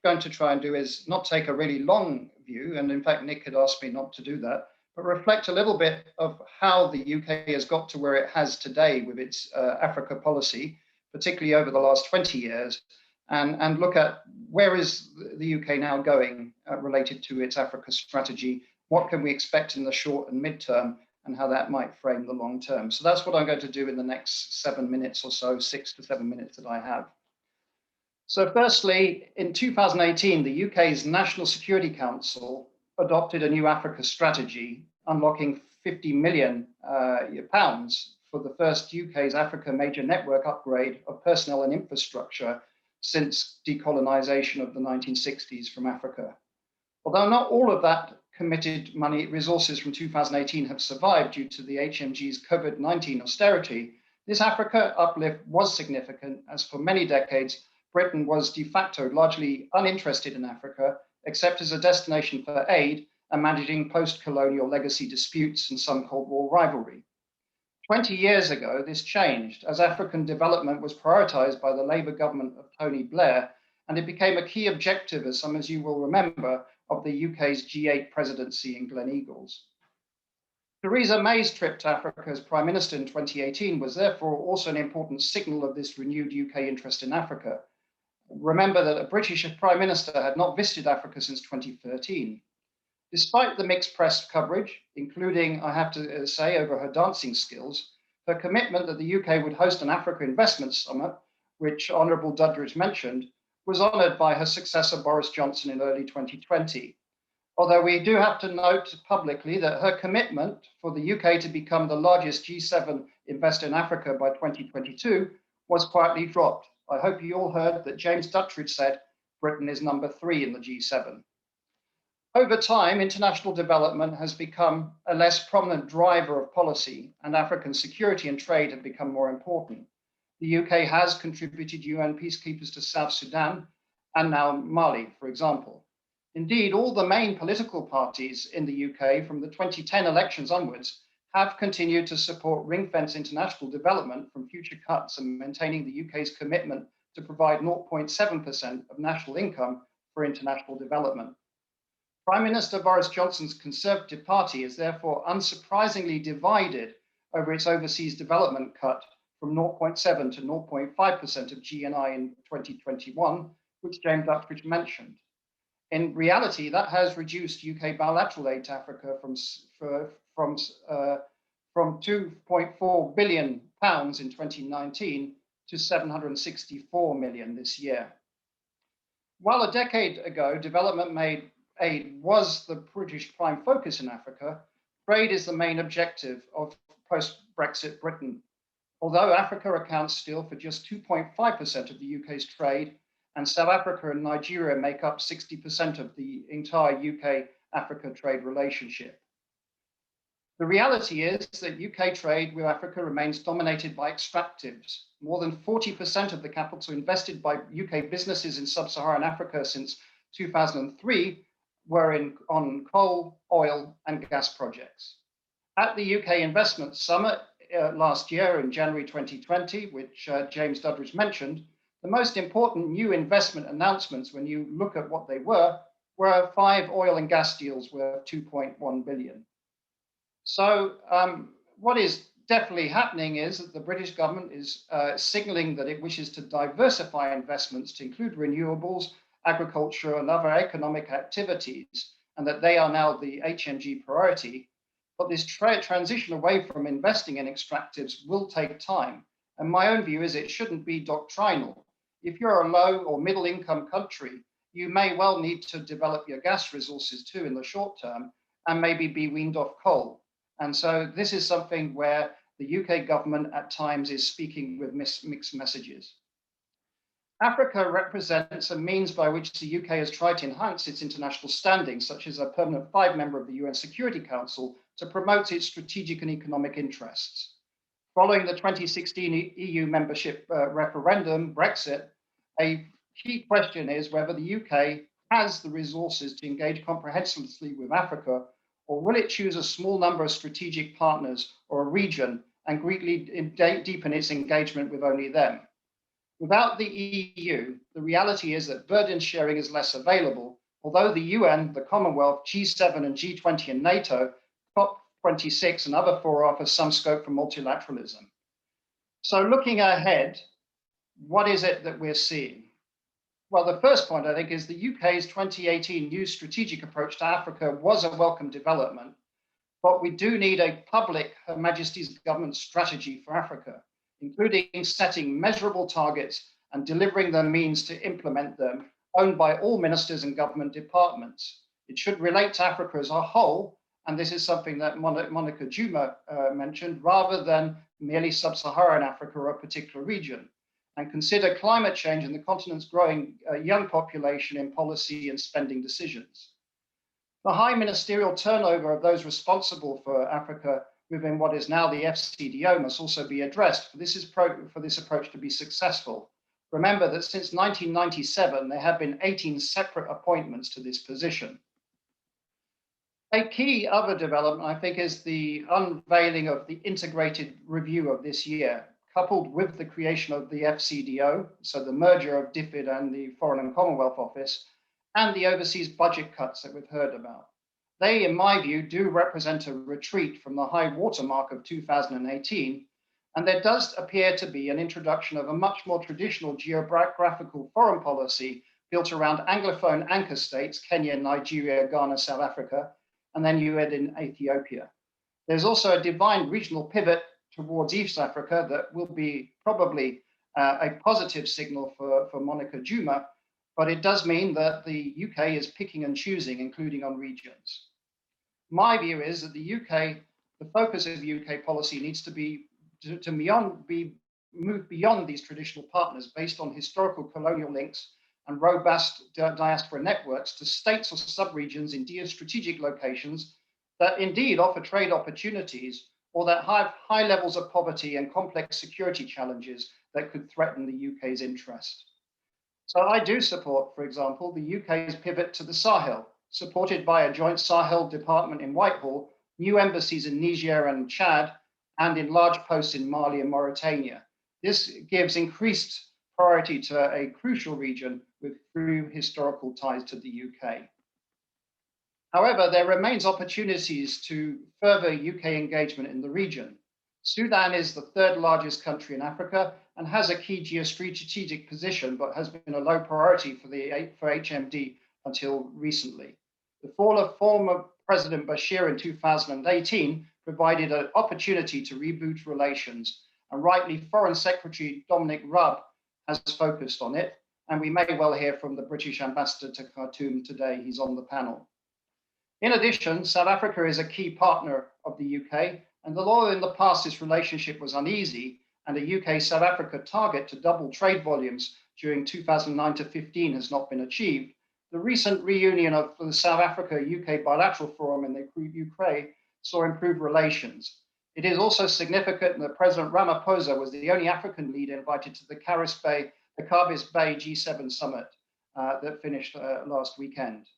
going to try and do is not take a really long view, and in fact, Nick had asked me not to do that, but reflect a little bit of how the UK has got to where it has today with its Africa policy, particularly over the last 20 years, and look at where is the UK now going related to its Africa strategy. What can we expect in the short and mid-term, and how that might frame the long term. So that's what I'm going to do in the next 7 minutes or so, 6 to 7 minutes that I have. So firstly, in 2018, the UK's National Security Council adopted a new Africa strategy, unlocking £50 million for the first UK's Africa major network upgrade of personnel and infrastructure since decolonisation of the 1960s from Africa. Although not all of that committed money resources from 2018 have survived due to the HMG's COVID-19 austerity, this Africa uplift was significant, as for many decades, Britain was de facto largely uninterested in Africa, except as a destination for aid and managing post-colonial legacy disputes and some Cold War rivalry. 20 years ago, this changed as African development was prioritized by the Labour government of Tony Blair, and it became a key objective, as some of you will remember, of the UK's G8 presidency in Gleneagles. Theresa May's trip to Africa as Prime Minister in 2018 was therefore also an important signal of this renewed UK interest in Africa. Remember that a British Prime Minister had not visited Africa since 2013. Despite the mixed press coverage, including, I have to say, over her dancing skills, her commitment that the UK would host an Africa Investment Summit, which Honourable Dudridge mentioned, was honoured by her successor Boris Johnson in early 2020. Although we do have to note publicly that her commitment for the UK to become the largest G7 investor in Africa by 2022 was quietly dropped. I hope you all heard that James Dutridge said Britain is number 3 in the G7. Over time, international development has become a less prominent driver of policy, and African security and trade have become more important. The UK has contributed UN peacekeepers to South Sudan and now Mali, for example. Indeed, all the main political parties in the UK from the 2010 elections onwards have continued to support ring-fence international development from future cuts and maintaining the UK's commitment to provide 0.7% of national income for international development. Prime Minister Boris Johnson's Conservative Party is therefore unsurprisingly divided over its overseas development cut from 0.7 to 0.5% of GNI in 2021, which James Dutridge mentioned. In reality, that has reduced UK bilateral aid to Africa from 2.4 billion pounds in 2019 to 764 million this year. While a decade ago, development aid was the British prime focus in Africa, trade is the main objective of post-Brexit Britain. Although Africa accounts still for just 2.5% of the UK's trade, and South Africa and Nigeria make up 60% of the entire UK-Africa trade relationship. The reality is that UK trade with Africa remains dominated by extractives. More than 40% of the capital invested by UK businesses in sub-Saharan Africa since 2003 were on coal, oil, and gas projects. At the UK Investment Summit last year in January 2020, which James Dudridge mentioned, the most important new investment announcements, when you look at what they were 5 oil and gas deals worth 2.1 billion. So what is definitely happening is that the British government is signalling that it wishes to diversify investments to include renewables, agriculture, and other economic activities, and that they are now the HMG priority. But this transition away from investing in extractives will take time. And my own view is it shouldn't be doctrinal. If you're a low or middle income country, you may well need to develop your gas resources too in the short term and maybe be weaned off coal. And so this is something where the UK government at times is speaking with mixed messages. Africa represents a means by which the UK has tried to enhance its international standing, such as a permanent 5 member of the UN Security Council, to promote its strategic and economic interests. Following the 2016 EU membership referendum, Brexit, a key question is whether the UK has the resources to engage comprehensively with Africa, or will it choose a small number of strategic partners or a region and greatly deepen its engagement with only them? Without the EU, the reality is that burden sharing is less available, although the UN, the Commonwealth, G7 and G20 and NATO, COP26 and other fora offer some scope for multilateralism. So looking ahead, what is it that we're seeing? Well, the first point, I think, is the UK's 2018 new strategic approach to Africa was a welcome development, but we do need a public Her Majesty's government strategy for Africa, including setting measurable targets and delivering the means to implement them, owned by all ministers and government departments. It should relate to Africa as a whole, and this is something that Monica Juma mentioned, rather than merely sub-Saharan Africa or a particular region, and consider climate change and the continent's growing young population in policy and spending decisions. The high ministerial turnover of those responsible for Africa within what is now the FCDO must also be addressed for this approach to be successful. Remember that since 1997, there have been 18 separate appointments to this position. A key other development, I think, is the unveiling of the integrated review of this year, coupled with the creation of the FCDO, so the merger of DFID and the Foreign and Commonwealth Office, and the overseas budget cuts that we've heard about. They, in my view, do represent a retreat from the high watermark of 2018, and there does appear to be an introduction of a much more traditional geographical foreign policy built around Anglophone anchor states, Kenya, Nigeria, Ghana, South Africa, and then you add in Ethiopia. There's also a defined regional pivot towards East Africa that will be probably a positive signal for Monica Juma, but it does mean that the UK is picking and choosing, including on regions. My view is that the UK, the focus of UK policy needs to be moved beyond these traditional partners based on historical colonial links and robust diaspora networks to states or sub-regions in geostrategic locations that indeed offer trade opportunities or that have high levels of poverty and complex security challenges that could threaten the UK's interest. So I do support, for example, the UK's pivot to the Sahel, supported by a joint Sahel department in Whitehall, new embassies in Niger and Chad, and enlarged posts in Mali and Mauritania. This gives increased priority to a crucial region with through historical ties to the UK. However, there remains opportunities to further UK engagement in the region. Sudan is the third largest country in Africa and has a key geostrategic position, but has been a low priority for HMD until recently. The fall of former President Bashir in 2018 provided an opportunity to reboot relations, and rightly Foreign Secretary Dominic Raab has focused on it, and we may well hear from the British ambassador to Khartoum today. He's on the panel. In addition, South Africa is a key partner of the UK, and although in the past this relationship was uneasy, and a UK-South Africa target to double trade volumes during 2009 to 15 has not been achieved, the recent reunion of the South Africa-UK bilateral forum in the Ukraine saw improved relations. It is also significant that President Ramaphosa was the only African leader invited to the Carbis Bay G7 summit that finished last weekend.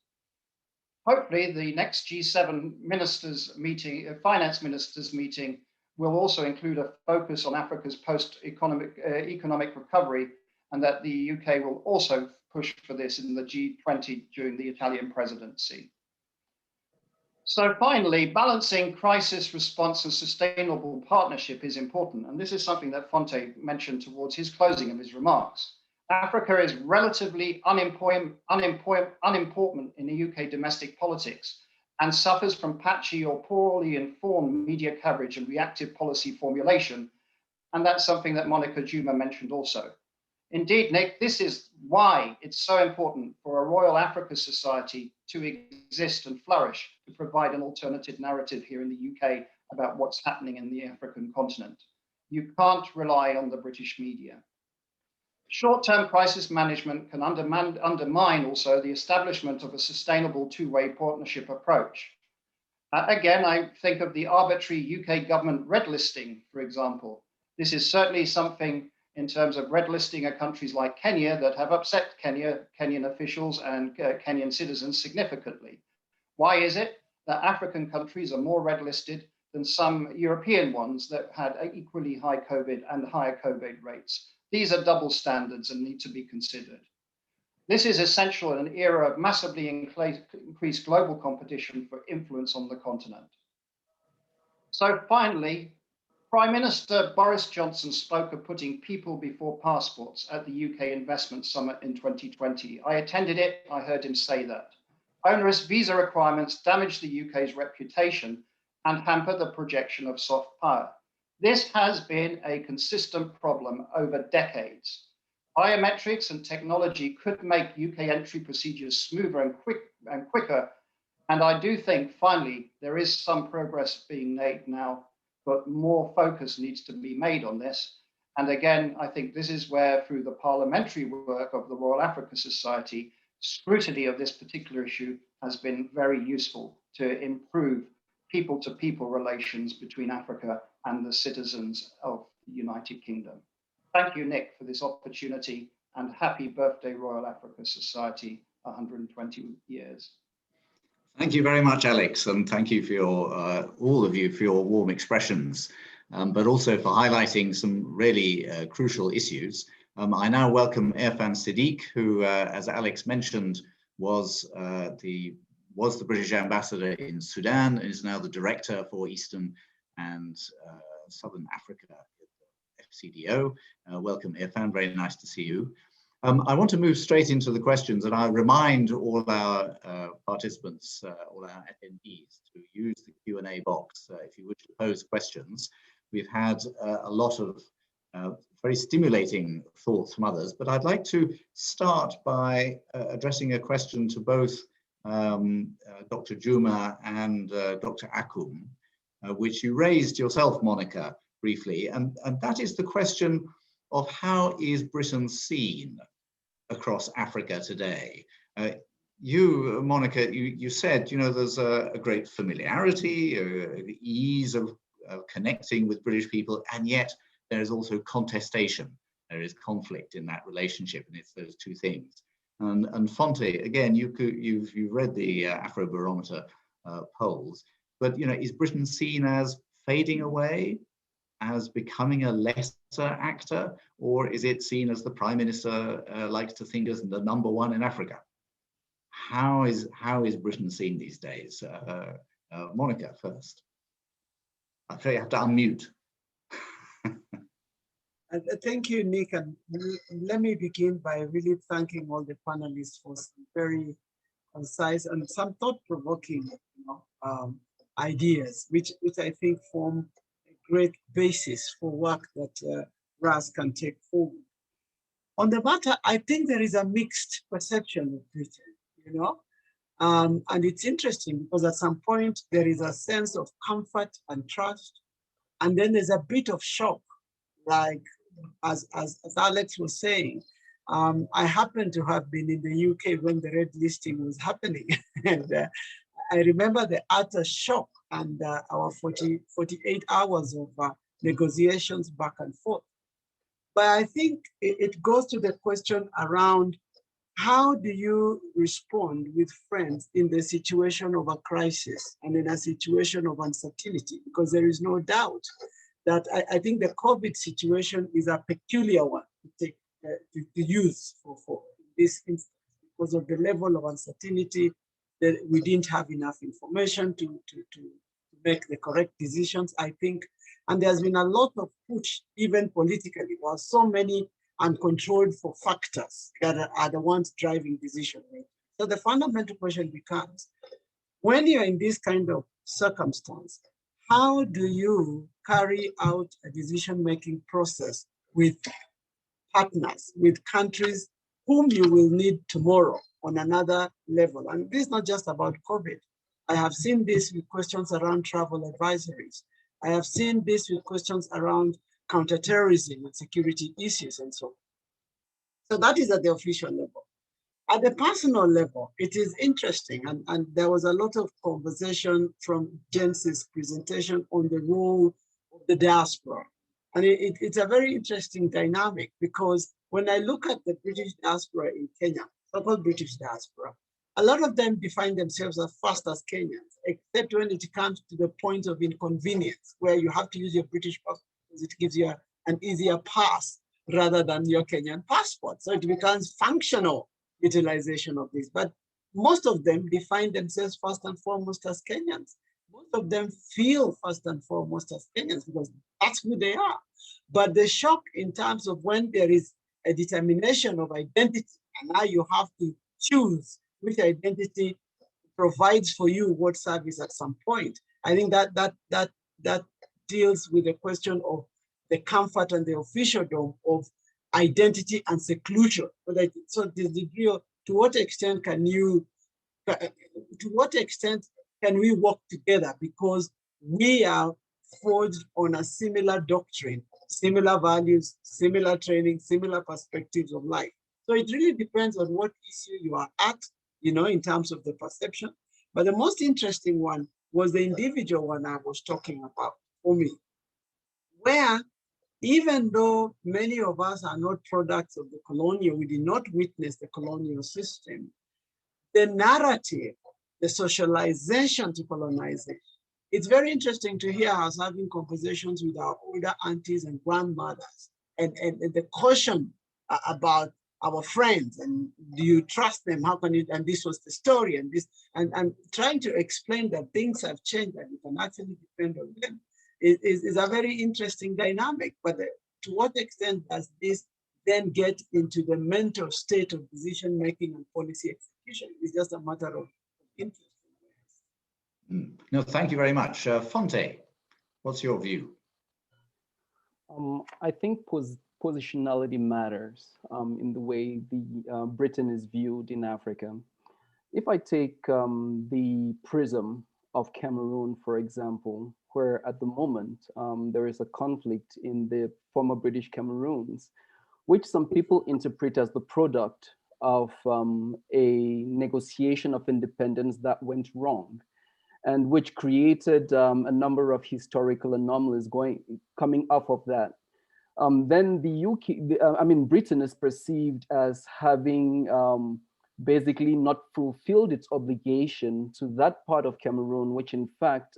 Hopefully, the next G7 ministers meeting, finance ministers meeting, will also include a focus on Africa's post-economic recovery, and that the UK will also push for this in the G20 during the Italian presidency. So finally, balancing crisis response and sustainable partnership is important, and this is something that Fonte mentioned towards his closing of his remarks. Africa is relatively unimportant in the UK domestic politics and suffers from patchy or poorly informed media coverage and reactive policy formulation. And that's something that Monica Juma mentioned also. Indeed, Nick, this is why it's so important for a Royal Africa Society to exist and flourish, to provide an alternative narrative here in the UK about what's happening in the African continent. You can't rely on the British media. Short-term crisis management can undermine also the establishment of a sustainable two-way partnership approach. Again, I think of the arbitrary UK government red listing, for example. This is certainly something in terms of red listing of countries like Kenya that have upset Kenyan officials and Kenyan citizens significantly. Why is it that African countries are more red listed than some European ones that had equally high COVID and higher COVID rates? These are double standards and need to be considered. This is essential in an era of massively increased global competition for influence on the continent. So finally, Prime Minister Boris Johnson spoke of putting people before passports at the UK Investment Summit in 2020. I attended it, I heard him say that. Onerous visa requirements damage the UK's reputation and hamper the projection of soft power. This has been a consistent problem over decades. Biometrics and technology could make UK entry procedures smoother and quicker. And I do think, finally, there is some progress being made now, but more focus needs to be made on this. And again, I think this is where, through the parliamentary work of the Royal Africa Society, scrutiny of this particular issue has been very useful to improve people-to-people relations between Africa and the citizens of the United Kingdom. Thank you, Nick, for this opportunity, and happy birthday, Royal Africa Society, 120 years. Thank you very much, Alex, and thank you for your, all of you, for your warm expressions, but also for highlighting some really crucial issues. I now welcome Irfan Siddique, who, as Alex mentioned, was the British ambassador in Sudan and is now the director for Eastern and Southern Africa at FCDO. Welcome, Irfan, very nice to see you. I want to move straight into the questions, and I remind all our participants, all our attendees, to use the Q&A box if you wish to pose questions. We've had a lot of very stimulating thoughts from others, but I'd like to start by addressing a question to both Dr. Juma and Dr. Akum, which you raised yourself, Monica, briefly, and that is the question of how is Britain seen across Africa today? You, Monica, you said, you know, there's a great familiarity, the ease of connecting with British people, and yet there is also contestation. There is conflict in that relationship, and it's those two things. And Fonte, again, you've read the Afrobarometer polls, but you know, is Britain seen as fading away, as becoming a lesser actor, or is it seen as the Prime Minister likes to think as the #1 in Africa? How is Britain seen these days? Monica first. I feel you have to unmute. Thank you, Nick. And let me begin by really thanking all the panelists for some very concise and some thought-provoking ideas, which I think form a great basis for work that RAS can take forward. On the matter, I think there is a mixed perception of Britain, you know, and it's interesting because at some point there is a sense of comfort and trust, and then there's a bit of shock, like as Alex was saying. I happen to have been in the UK when the red listing was happening, and I remember the utter shock and our 48 hours of negotiations back and forth. But I think it goes to the question around how do you respond with friends in the situation of a crisis and in a situation of uncertainty? Because there is no doubt that I think the COVID situation is a peculiar one to use for this instance because of the level of uncertainty, that we didn't have enough information to make the correct decisions, I think. And there's been a lot of push, even politically. There are so many uncontrolled for factors that are the ones driving decision making. So the fundamental question becomes, when you're in this kind of circumstance, how do you carry out a decision-making process with partners, with countries whom you will need tomorrow on another level? And this is not just about COVID. I have seen this with questions around travel advisories. I have seen this with questions around counterterrorism and security issues and so on. So that is at the official level. At the personal level, it is interesting, and there was a lot of conversation from James's presentation on the role of the diaspora And it's a very interesting dynamic, because when I look at the British diaspora in Kenya, so-called British diaspora, a lot of them define themselves as fast as Kenyans, except when it comes to the point of inconvenience, where you have to use your British passport because it gives you an easier pass rather than your Kenyan passport. So it becomes functional utilization of this. But most of them define themselves first and foremost as Kenyans. Most of them feel first and foremost as Kenyans because that's who they are. But the shock in terms of when there is a determination of identity, and now you have to choose which identity provides for you what service at some point. I think that deals with the question of the comfort and the officialdom of identity and seclusion. So the degree of, to what extent can we work together, because we are forged on a similar doctrine, similar values, similar training, similar perspectives of life. So it really depends on what issue you are at, in terms of the perception. But the most interesting one was the individual one I was talking about for me, where even though many of us are not products of the colonial, we did not witness the colonial system, the narrative, the socialization to colonization. It's very interesting to hear us having conversations with our older aunties and grandmothers, and the caution about our friends, and do you trust them? How can you? And this was the story, and this, and trying to explain that things have changed and you can actually depend on them is a very interesting dynamic. But to what extent does this then get into the mental state of decision making and policy execution? It's just a matter of interest. No, thank you very much. Fonte, what's your view? I think positionality matters in the way the Britain is viewed in Africa. If I take the prism of Cameroon, for example, where at the moment there is a conflict in the former British Cameroons, which some people interpret as the product of a negotiation of independence that went wrong, and which created a number of historical anomalies coming off of that. Then the Britain is perceived as having basically not fulfilled its obligation to that part of Cameroon, which in fact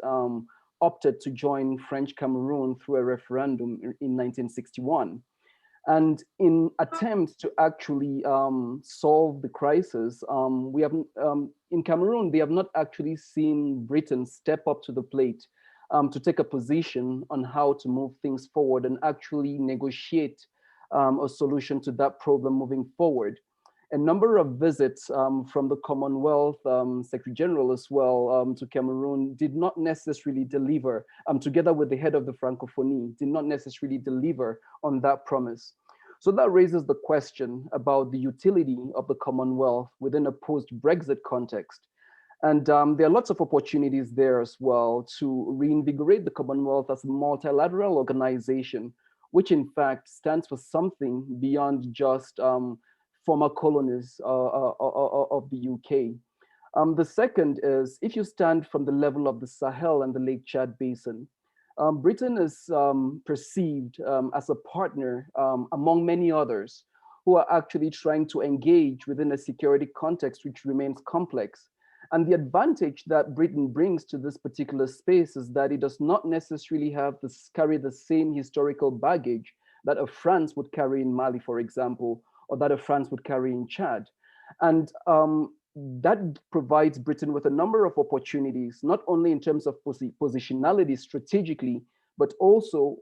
opted to join French Cameroon through a referendum in 1961. And in attempts to actually solve the crisis, we have in Cameroon, they have not actually seen Britain step up to the plate to take a position on how to move things forward and actually negotiate a solution to that problem moving forward. A number of visits from the Commonwealth Secretary General as well to Cameroon did not necessarily deliver, together with the head of the Francophonie, did not necessarily deliver on that promise. So that raises the question about the utility of the Commonwealth within a post-Brexit context. And there are lots of opportunities there as well to reinvigorate the Commonwealth as a multilateral organization, which in fact stands for something beyond just former colonies of the UK. The second is, if you stand from the level of the Sahel and the Lake Chad Basin, Britain is perceived as a partner among many others who are actually trying to engage within a security context which remains complex. And the advantage that Britain brings to this particular space is that it does not necessarily carry the same historical baggage that a France would carry in Mali, for example, or that a France would carry in Chad. And that provides Britain with a number of opportunities, not only in terms of positionality strategically, but also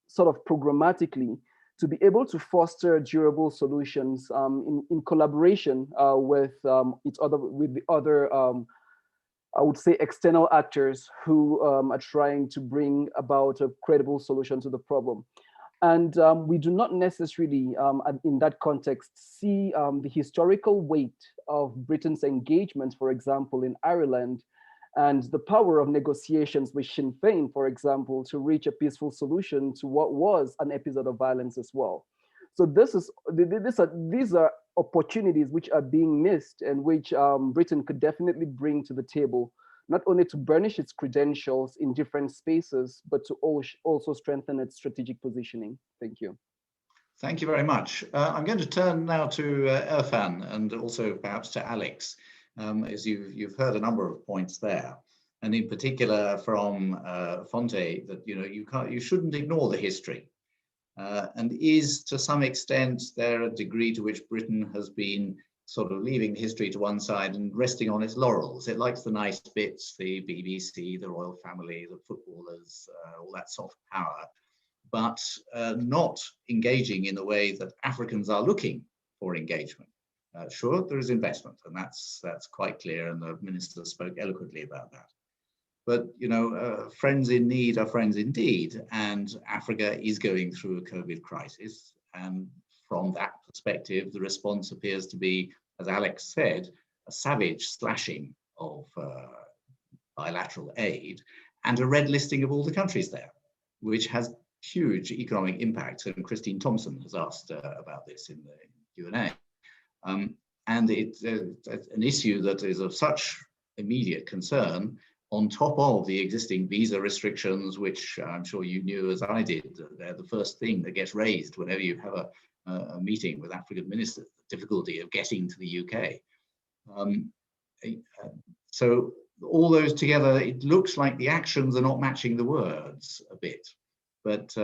sort of programmatically, to be able to foster durable solutions in collaboration with the other, I would say, external actors who are trying to bring about a credible solution to the problem. And we do not necessarily, in that context, see the historical weight of Britain's engagement, for example, in Ireland, and the power of negotiations with Sinn Féin, for example, to reach a peaceful solution to what was an episode of violence as well. So these are opportunities which are being missed and which Britain could definitely bring to the table not only to burnish its credentials in different spaces, but to also strengthen its strategic positioning. Thank you. Thank you very much. I'm going to turn now to Irfan and also perhaps to Alex, as you've heard a number of points there, and in particular from Fonte, that you shouldn't ignore the history, and is to some extent there a degree to which Britain has been sort of leaving history to one side and resting on its laurels. It likes the nice bits, the BBC, the royal family, the footballers, all that soft power, but not engaging in the way that Africans are looking for engagement. Sure, there is investment, and that's quite clear, and the minister spoke eloquently about that. But friends in need are friends indeed, and Africa is going through a COVID crisis, and from that perspective, the response appears to be, as Alex said, a savage slashing of bilateral aid and a red listing of all the countries there, which has huge economic impacts. And Christine Thompson has asked about this in the Q&A. And it's an issue that is of such immediate concern, on top of the existing visa restrictions, which I'm sure you knew as I did, they're the first thing that gets raised whenever you have a meeting with African ministers, the difficulty of getting to the UK. So all those together, it looks like the actions are not matching the words a bit. But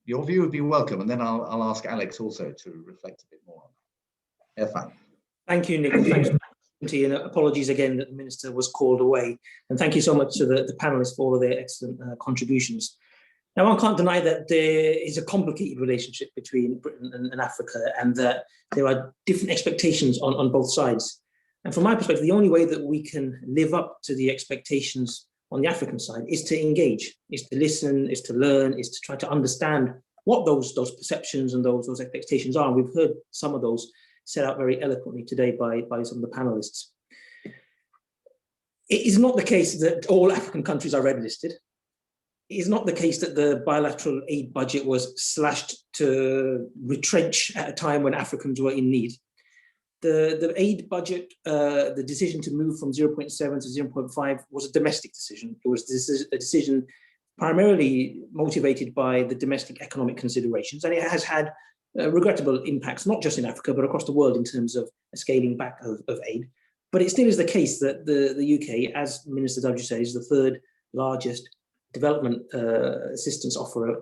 your view would be welcome, and then I'll ask Alex also to reflect a bit more on that. Irfan. Thank you, Nick. Thanks, and apologies again that the Minister was called away. And thank you so much to the panelists for all of their excellent contributions. Now, one can't deny that there is a complicated relationship between Britain and Africa, and that there are different expectations on both sides. And from my perspective, the only way that we can live up to the expectations on the African side is to engage, is to listen, is to learn, is to try to understand what those perceptions and those expectations are. And we've heard some of those set out very eloquently today by some of the panelists. It is not the case that all African countries are red listed. It is not the case that the bilateral aid budget was slashed to retrench at a time when Africans were in need. The aid budget, the decision to move from 0.7 to 0.5 was a domestic decision. It was a decision primarily motivated by the domestic economic considerations, and it has had regrettable impacts, not just in Africa, but across the world in terms of a scaling back of aid. But it still is the case that the UK, as Minister Dudley said, is the third largest development assistance offerer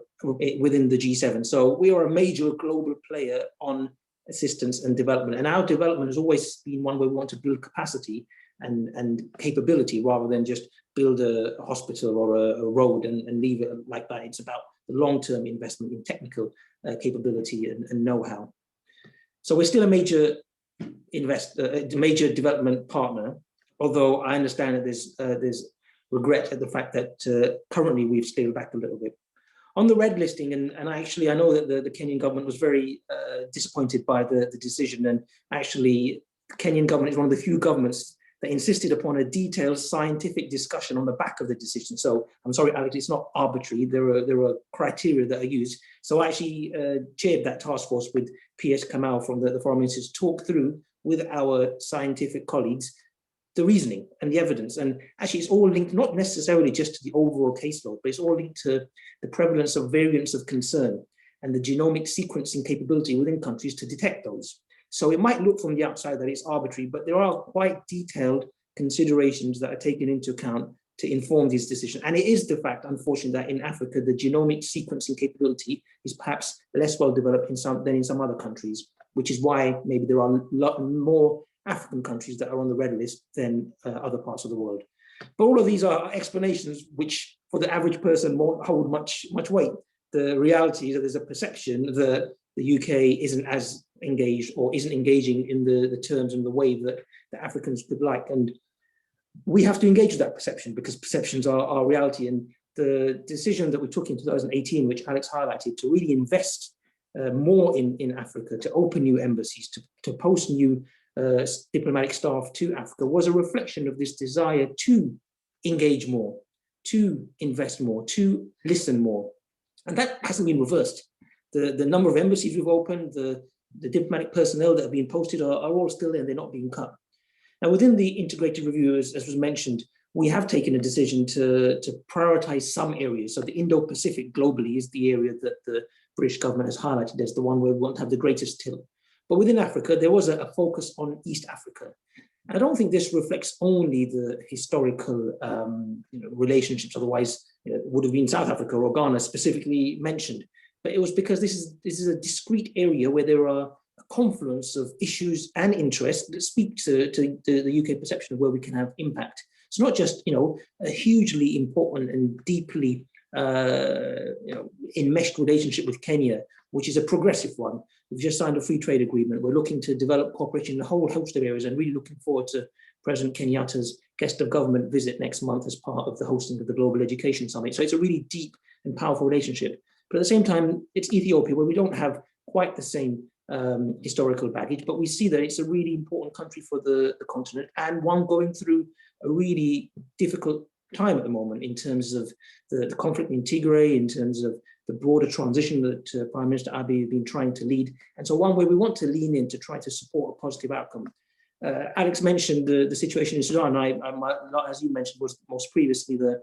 within the G7. So we are a major global player on assistance and development. And our development has always been one where we want to build capacity and capability rather than just build a hospital or a road and leave it like that. It's about the long-term investment in technical capability and know-how. So we're still a major development partner, although I understand that there's regret at the fact that currently we've scaled back a little bit. On the red listing, and actually I know that the Kenyan government was very disappointed by the decision, and actually the Kenyan government is one of the few governments that insisted upon a detailed scientific discussion on the back of the decision. So I'm sorry, Alex, it's not arbitrary. There are criteria that are used. So I actually chaired that task force with P.S. Kamau from the Foreign Ministry to talk through with our scientific colleagues the reasoning and the evidence. And actually it's all linked not necessarily just to the overall caseload, but it's all linked to the prevalence of variants of concern and the genomic sequencing capability within countries to detect those. So it might look from the outside that it's arbitrary, but there are quite detailed considerations that are taken into account to inform these decisions. And it is the fact, unfortunately, that in Africa, the genomic sequencing capability is perhaps less well developed than in some other countries, which is why maybe there are a lot more African countries that are on the red list than other parts of the world. But all of these are explanations which for the average person won't hold much weight. The reality is that there's a perception that the UK isn't as engaged or isn't engaging in the terms and the way that the Africans would like. And we have to engage with that perception because perceptions are reality. And the decision that we took in 2018, which Alex highlighted, to really invest more in Africa, to open new embassies, to post new diplomatic staff to Africa, was a reflection of this desire to engage more, to invest more, to listen more. And that hasn't been reversed. The number of embassies we've opened, the diplomatic personnel that have been posted are all still there, they're not being cut. Now, within the integrated review, as was mentioned, we have taken a decision to prioritize some areas. So the Indo-Pacific globally is the area that the British government has highlighted as the one where we want to have the greatest tilt. But within Africa, there was a focus on East Africa. I don't think this reflects only the historical relationships, otherwise it would have been South Africa or Ghana specifically mentioned. But it was because this is a discrete area where there are a confluence of issues and interests that speak to the UK perception of where we can have impact. It's not just a hugely important and deeply enmeshed relationship with Kenya, which is a progressive one. We've just signed a free trade agreement. We're looking to develop cooperation in a whole host of areas and really looking forward to President Kenyatta's guest of government visit next month as part of the hosting of the Global Education Summit. So it's a really deep and powerful relationship. But at the same time, it's Ethiopia, where we don't have quite the same historical baggage, but we see that it's a really important country for the continent, and one going through a really difficult time at the moment in terms of the conflict in Tigray, in terms of the broader transition that Prime Minister Abiy has been trying to lead. And so one way we want to lean in to try to support a positive outcome. Alex mentioned the situation in Sudan. I as you mentioned, was most previously the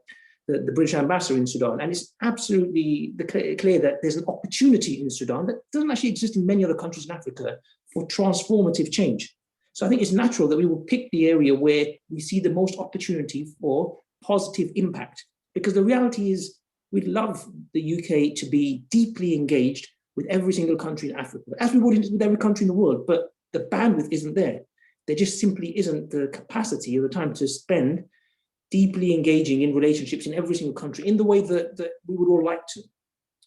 British ambassador in Sudan. And it's absolutely clear that there's an opportunity in Sudan that doesn't actually exist in many other countries in Africa for transformative change. So I think it's natural that we will pick the area where we see the most opportunity for positive impact. Because the reality is we'd love the UK to be deeply engaged with every single country in Africa, as we would with every country in the world, but the bandwidth isn't there. There just simply isn't the capacity or the time to spend deeply engaging in relationships in every single country in the way that we would all like to,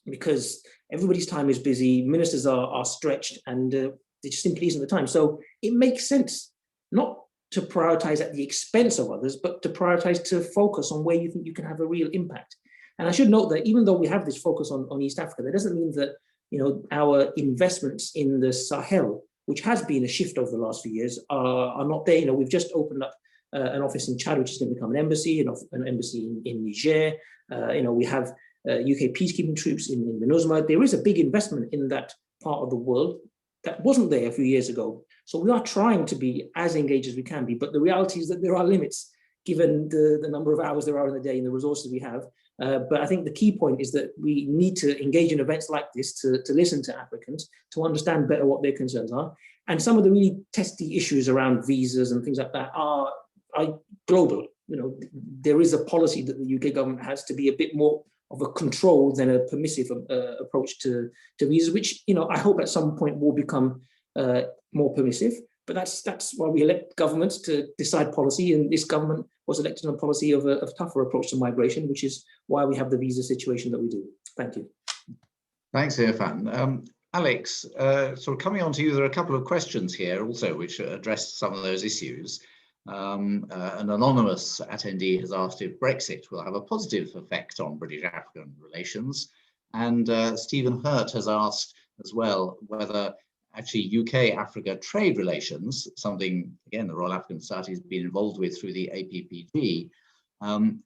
because everybody's time is busy, ministers are stretched, and there just simply isn't the time. So it makes sense not to prioritize at the expense of others, but to prioritize to focus on where you think you can have a real impact. And I should note that even though we have this focus on East Africa, that doesn't mean that our investments in the Sahel, which has been a shift over the last few years, are not there. We've just opened up an office in Chad, which is going to become an embassy, an embassy in Niger. We have UK peacekeeping troops in MINUSMA. There is a big investment in that part of the world that wasn't there a few years ago. So we are trying to be as engaged as we can be, but the reality is that there are limits given the number of hours there are in the day and the resources we have. But I think the key point is that we need to engage in events like this to listen to Africans, to understand better what their concerns are. And some of the really testy issues around visas and things like that are global. There is a policy that the UK government has to be a bit more of a control than a permissive approach to visas, which I hope at some point will become more permissive. But that's why we elect governments to decide policy, and this government was elected on a policy of a tougher approach to migration, which is why we have the visa situation that we do. Thank you. Thanks, Irfan. Alex, sort of coming on to you, there are a couple of questions here also which address some of those issues. An anonymous attendee has asked if Brexit will have a positive effect on British-African relations. And Stephen Hurt has asked as well whether actually UK-Africa trade relations, something, again, the Royal African Society has been involved with through the APPG,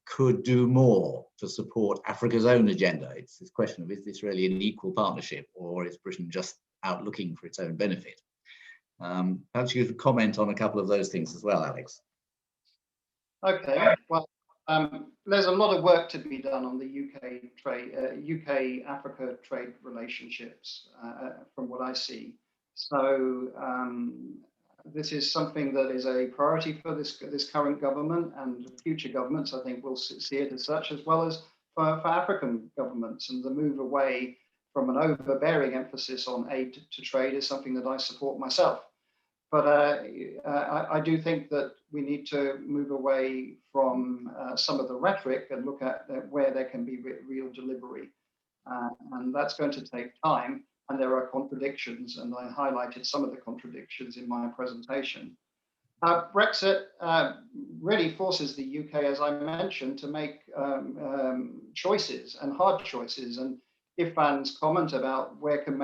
could do more to support Africa's own agenda. It's this question of, is this really an equal partnership, or is Britain just out looking for its own benefit? Perhaps you could comment on a couple of those things as well, Alex. Okay, well, there's a lot of work to be done on the UK-Africa trade relationships from what I see. So this is something that is a priority for this current government, and future governments, I think, will see it as such, as well as for African governments. And the move away from an overbearing emphasis on aid to trade is something that I support myself. But I do think that we need to move away from some of the rhetoric and look at where there can be real delivery. And that's going to take time. And there are contradictions, and I highlighted some of the contradictions in my presentation. Brexit really forces the UK, as I mentioned, to make choices, and hard choices. And Irfan's comment about where can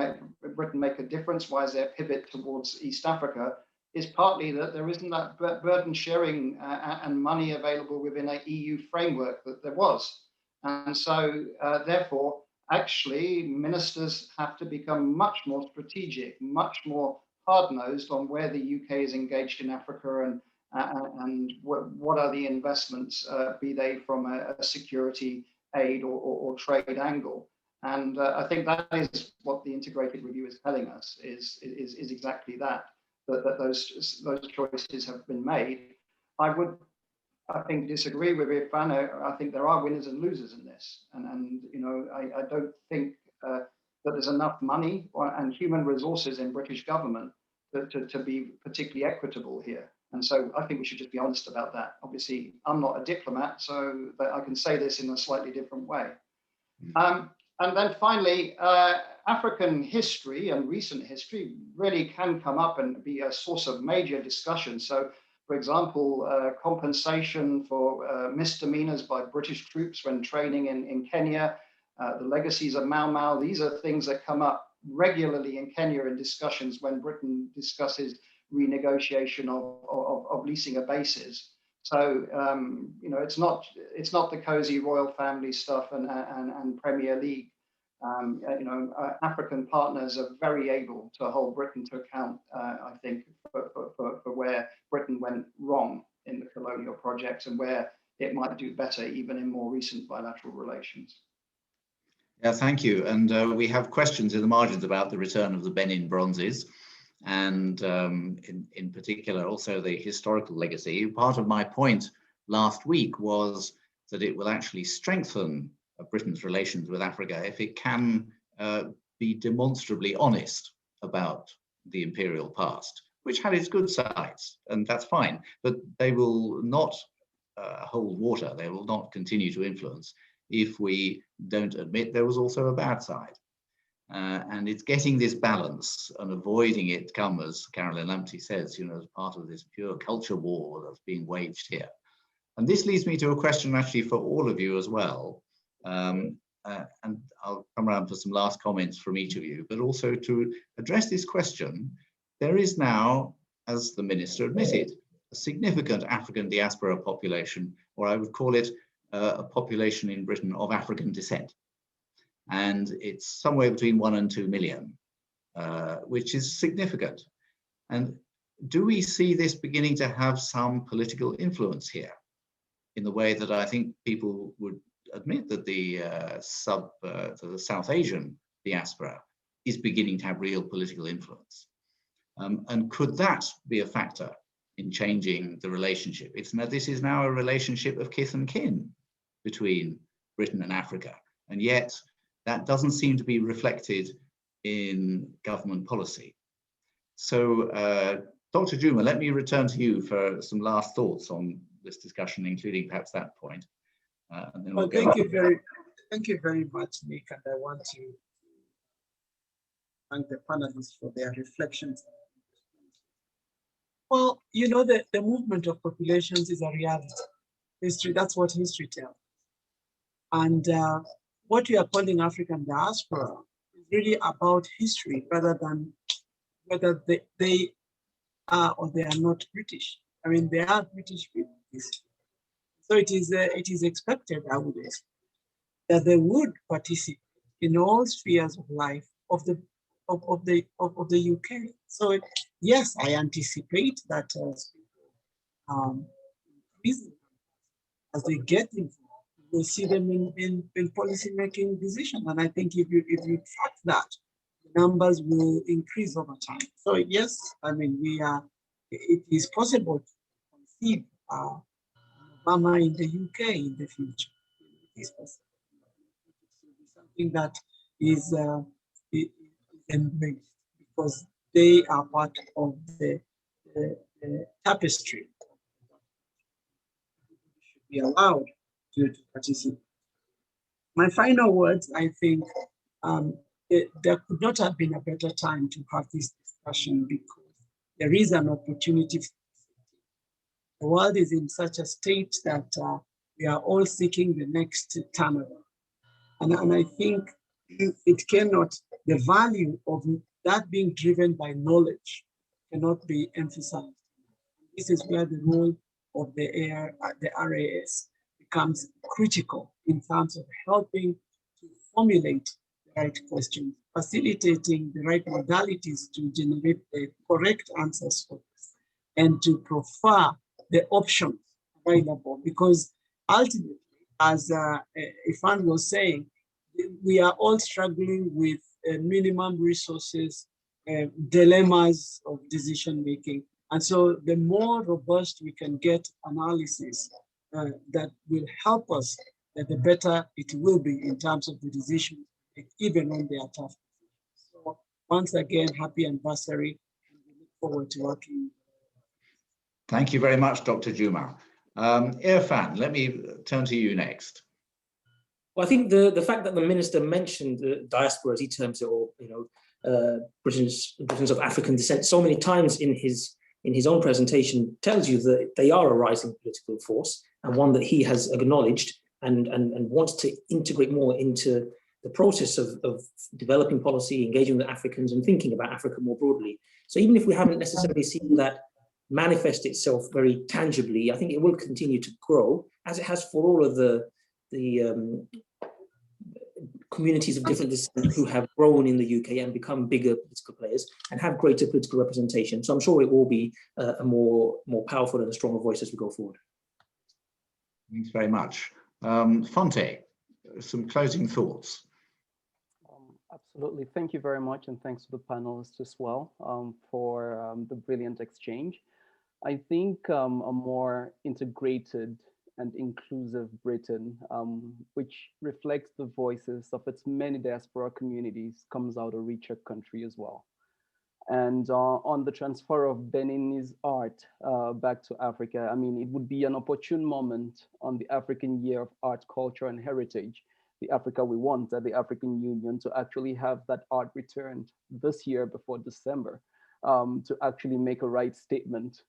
Britain make a difference, why is there a pivot towards East Africa, is partly that there isn't that burden sharing and money available within an EU framework that there was. And so therefore, actually, ministers have to become much more strategic, much more hard-nosed on where the UK is engaged in Africa and what are the investments, be they from a security, aid, or trade angle. And I think that is what the integrated review is telling us, is exactly that those choices have been made. I think disagree with Irfan. I think there are winners and losers in this, and you know, I don't think that there's enough money and human resources in British government to be particularly equitable here. And so I think we should just be honest about that. Obviously, I'm not a diplomat, so that I can say this in a slightly different way. And then finally, African history and recent history really can come up and be a source of major discussion. So, for example, compensation for misdemeanors by British troops when training in Kenya, the legacies of Mau Mau, these are things that come up regularly in Kenya in discussions when Britain discusses renegotiation of leasing of bases. So you know, it's not the cozy royal family stuff and Premier League. You know, African partners are very able to hold Britain to account, I think, for where Britain went wrong in the colonial project and where it might do better even in more recent bilateral relations. Yeah, thank you. And we have questions in the margins about the return of the Benin bronzes, and in particular also the historical legacy. Part of my point last week was that it will actually strengthen Britain's relations with Africa if it can be demonstrably honest about the imperial past, which had its good sides, and that's fine, but they will not hold water, they will not continue to influence if we don't admit there was also a bad side. And it's getting this balance and avoiding it come, as Carolyn Lamptey says, you know, as part of this pure culture war that's being waged here. And this leads me to a question actually for all of you as well. And I'll come around for some last comments from each of you, but also to address this question, there is now, as the minister admitted, a significant African diaspora population, or I would call it a population in Britain of African descent. And it's somewhere between 1 and 2 million, which is significant. And do we see this beginning to have some political influence here in the way that I think people would admit that the South Asian diaspora is beginning to have real political influence? And could that be a factor in changing the relationship? This is now a relationship of kith and kin between Britain and Africa, and yet that doesn't seem to be reflected in government policy. So, Dr. Juma, let me return to you for some last thoughts on this discussion, including perhaps that point. And then we'll thank you very much, Nick, and I want to thank the panelists for their reflections. Well, you know, the movement of populations is a reality. History, that's what history tells. And what we are calling African diaspora is really about history rather than whether they are or they are not British. I mean, they are British people. So it is expected, I would say, that they would participate in all spheres of life of the UK. So yes, I anticipate that as they get involved, we'll see them in policy making decisions. And I think if you track that, the numbers will increase over time. So yes, I mean, it is possible to conceive Obama in the UK in the future. It is possible. It will be something that is embraced because they are part of the tapestry. Should be allowed to participate. My final words, I think there could not have been a better time to have this discussion because there is an opportunity. The world is in such a state that we are all seeking the next turnaround. And I think it cannot, the value of that being driven by knowledge cannot be emphasized. This is where the role of the RAS becomes critical in terms of helping to formulate the right questions, facilitating the right modalities to generate the correct answers for this, and to proffer the options available, because ultimately, as Ifan was saying, we are all struggling with minimum resources, dilemmas of decision making. And so the more robust we can get analysis that will help us, the better it will be in terms of the decisions, even when they are tough. So once again, happy anniversary, and we look forward to working. Thank you very much, Dr. Juma. Irfan, let me turn to you next. Well, I think the fact that the minister mentioned the diaspora, as he terms it, or Britons of African descent, so many times in his own presentation, tells you that they are a rising political force, and one that he has acknowledged and wants to integrate more into the process of developing policy, engaging with Africans, and thinking about Africa more broadly. So even if we haven't necessarily seen that manifest itself very tangibly, I think it will continue to grow, as it has for all of the communities of different descent who have grown in the UK and become bigger political players and have greater political representation. So I'm sure it will be a more powerful and a stronger voice as we go forward. Thanks very much. Fonte, some closing thoughts. Absolutely. Thank you very much. And thanks to the panelists as well for the brilliant exchange. I think a more integrated and inclusive Britain, which reflects the voices of its many diaspora communities, comes out a richer country as well. And on the transfer of Beninese art back to Africa, I mean, it would be an opportune moment on the African Year of Art, Culture and Heritage, the Africa we want at the African Union, to actually have that art returned this year before December, to actually make a right statement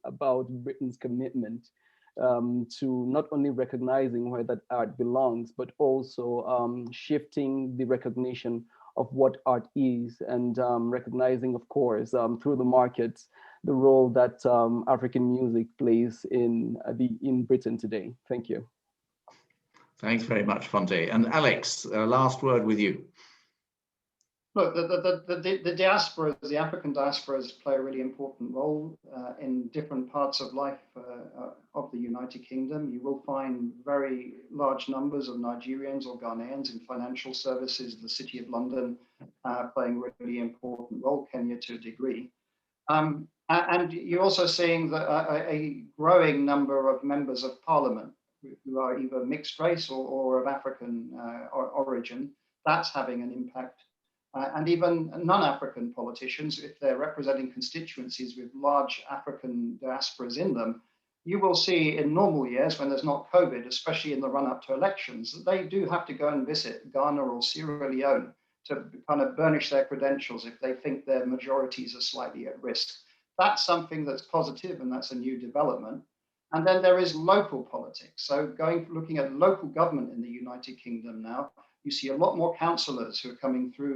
about Britain's commitment to not only recognizing where that art belongs, but also shifting the recognition of what art is, and recognizing, of course, through the markets, the role that African music plays in Britain today. Thank you. Thanks very much, Fonte. And Alex, last word with you. Look, the diasporas, the African diasporas play a really important role in different parts of life of the United Kingdom. You will find very large numbers of Nigerians or Ghanaians in financial services, the City of London playing a really important role, Kenya to a degree. And you're also seeing that a growing number of members of parliament who are either mixed race or of African origin. That's having an impact. And even non-African politicians, if they're representing constituencies with large African diasporas in them, you will see in normal years when there's not COVID, especially in the run-up to elections, that they do have to go and visit Ghana or Sierra Leone to kind of burnish their credentials if they think their majorities are slightly at risk. That's something that's positive, and that's a new development. And then there is local politics. So looking at local government in the United Kingdom now, you see a lot more councillors who are coming through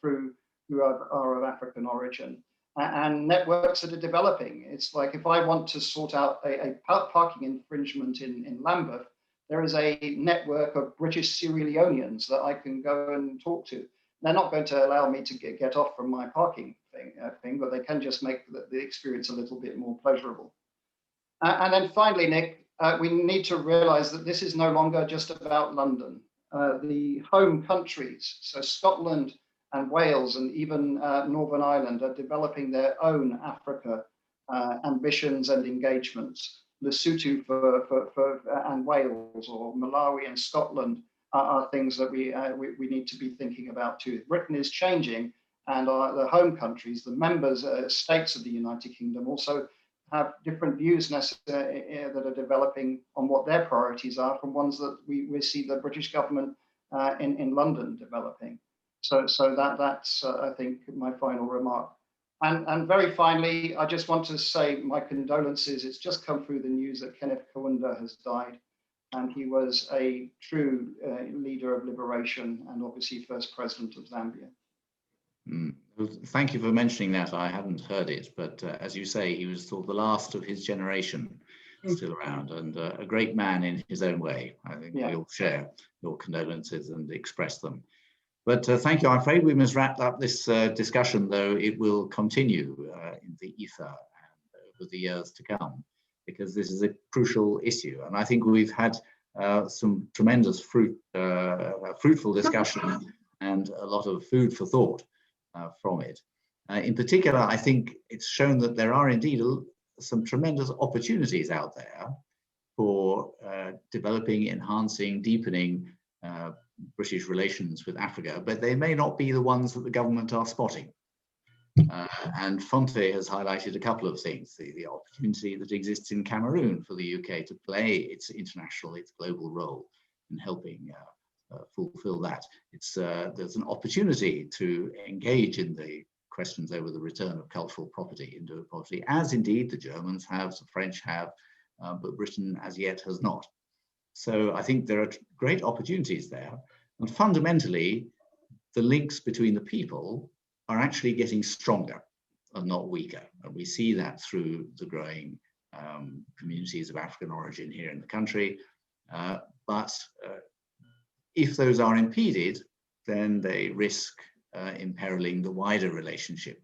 who are of African origin, and networks that are developing. It's like if I want to sort out a parking infringement in Lambeth, there is a network of British Sierra Leoneans that I can go and talk to. They're not going to allow me to get off from my parking thing, but they can just make the experience a little bit more pleasurable. And then finally, Nick, we need to realize that this is no longer just about London. The home countries, so Scotland and Wales and even Northern Ireland, are developing their own Africa ambitions and engagements. Lesotho and Wales, or Malawi and Scotland are things that we need to be thinking about too. Britain is changing, and the home countries, the members states of the United Kingdom, also have different views that are developing on what their priorities are from ones that we see the British government in London developing. So that's, I think, my final remark. And very finally, I just want to say my condolences. It's just come through the news that Kenneth Kaunda has died, and he was a true leader of liberation and obviously first president of Zambia. Well, thank you for mentioning that. I hadn't heard it, but as you say, he was sort of the last of his generation still around, and a great man in his own way. I think we all share your condolences and express them. But thank you. I'm afraid we must wrap up this discussion, though it will continue in the ether. And with the years to come, because this is a crucial issue. And I think we've had some tremendous fruitful discussion and a lot of food for thought from it. In particular, I think it's shown that there are indeed some tremendous opportunities out there for developing, enhancing, deepening British relations with Africa, but they may not be the ones that the government are spotting. And Fonte has highlighted a couple of things, the opportunity that exists in Cameroon for the UK to play its international, its global role in helping fulfill that. There's an opportunity to engage in the questions over the return of cultural property into property, as indeed the Germans have, the French have, but Britain as yet has not. So I think there are great opportunities there. And fundamentally, the links between the people are actually getting stronger and not weaker. And we see that through the growing communities of African origin here in the country. But if those are impeded, then they risk imperiling the wider relationship.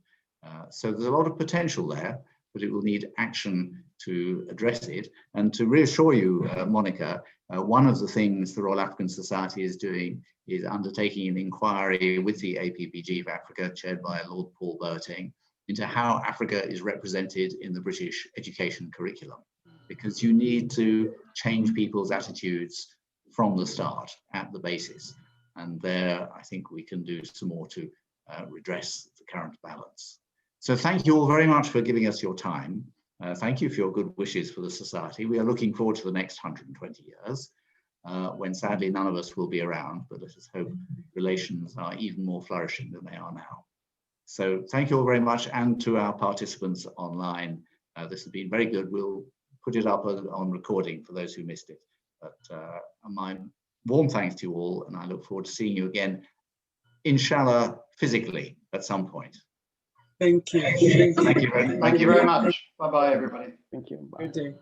So there's a lot of potential there, but it will need action to address it. And to reassure you, Monica, one of the things the Royal African Society is doing is undertaking an inquiry with the APPG of Africa, chaired by Lord Paul Boateng, into how Africa is represented in the British education curriculum. Because you need to change people's attitudes from the start, at the basis. And there, I think we can do some more to redress the current balance. So thank you all very much for giving us your time. Thank you for your good wishes for the Society. We are looking forward to the next 120 years, when sadly none of us will be around, but let us hope relations are even more flourishing than they are now. So thank you all very much, and to our participants online. This has been very good. We'll put it up on recording for those who missed it. But my warm thanks to you all, and I look forward to seeing you again, inshallah, physically at some point. Thank you. Thank you very much. Bye-bye, everybody. Thank you. Bye. Good day.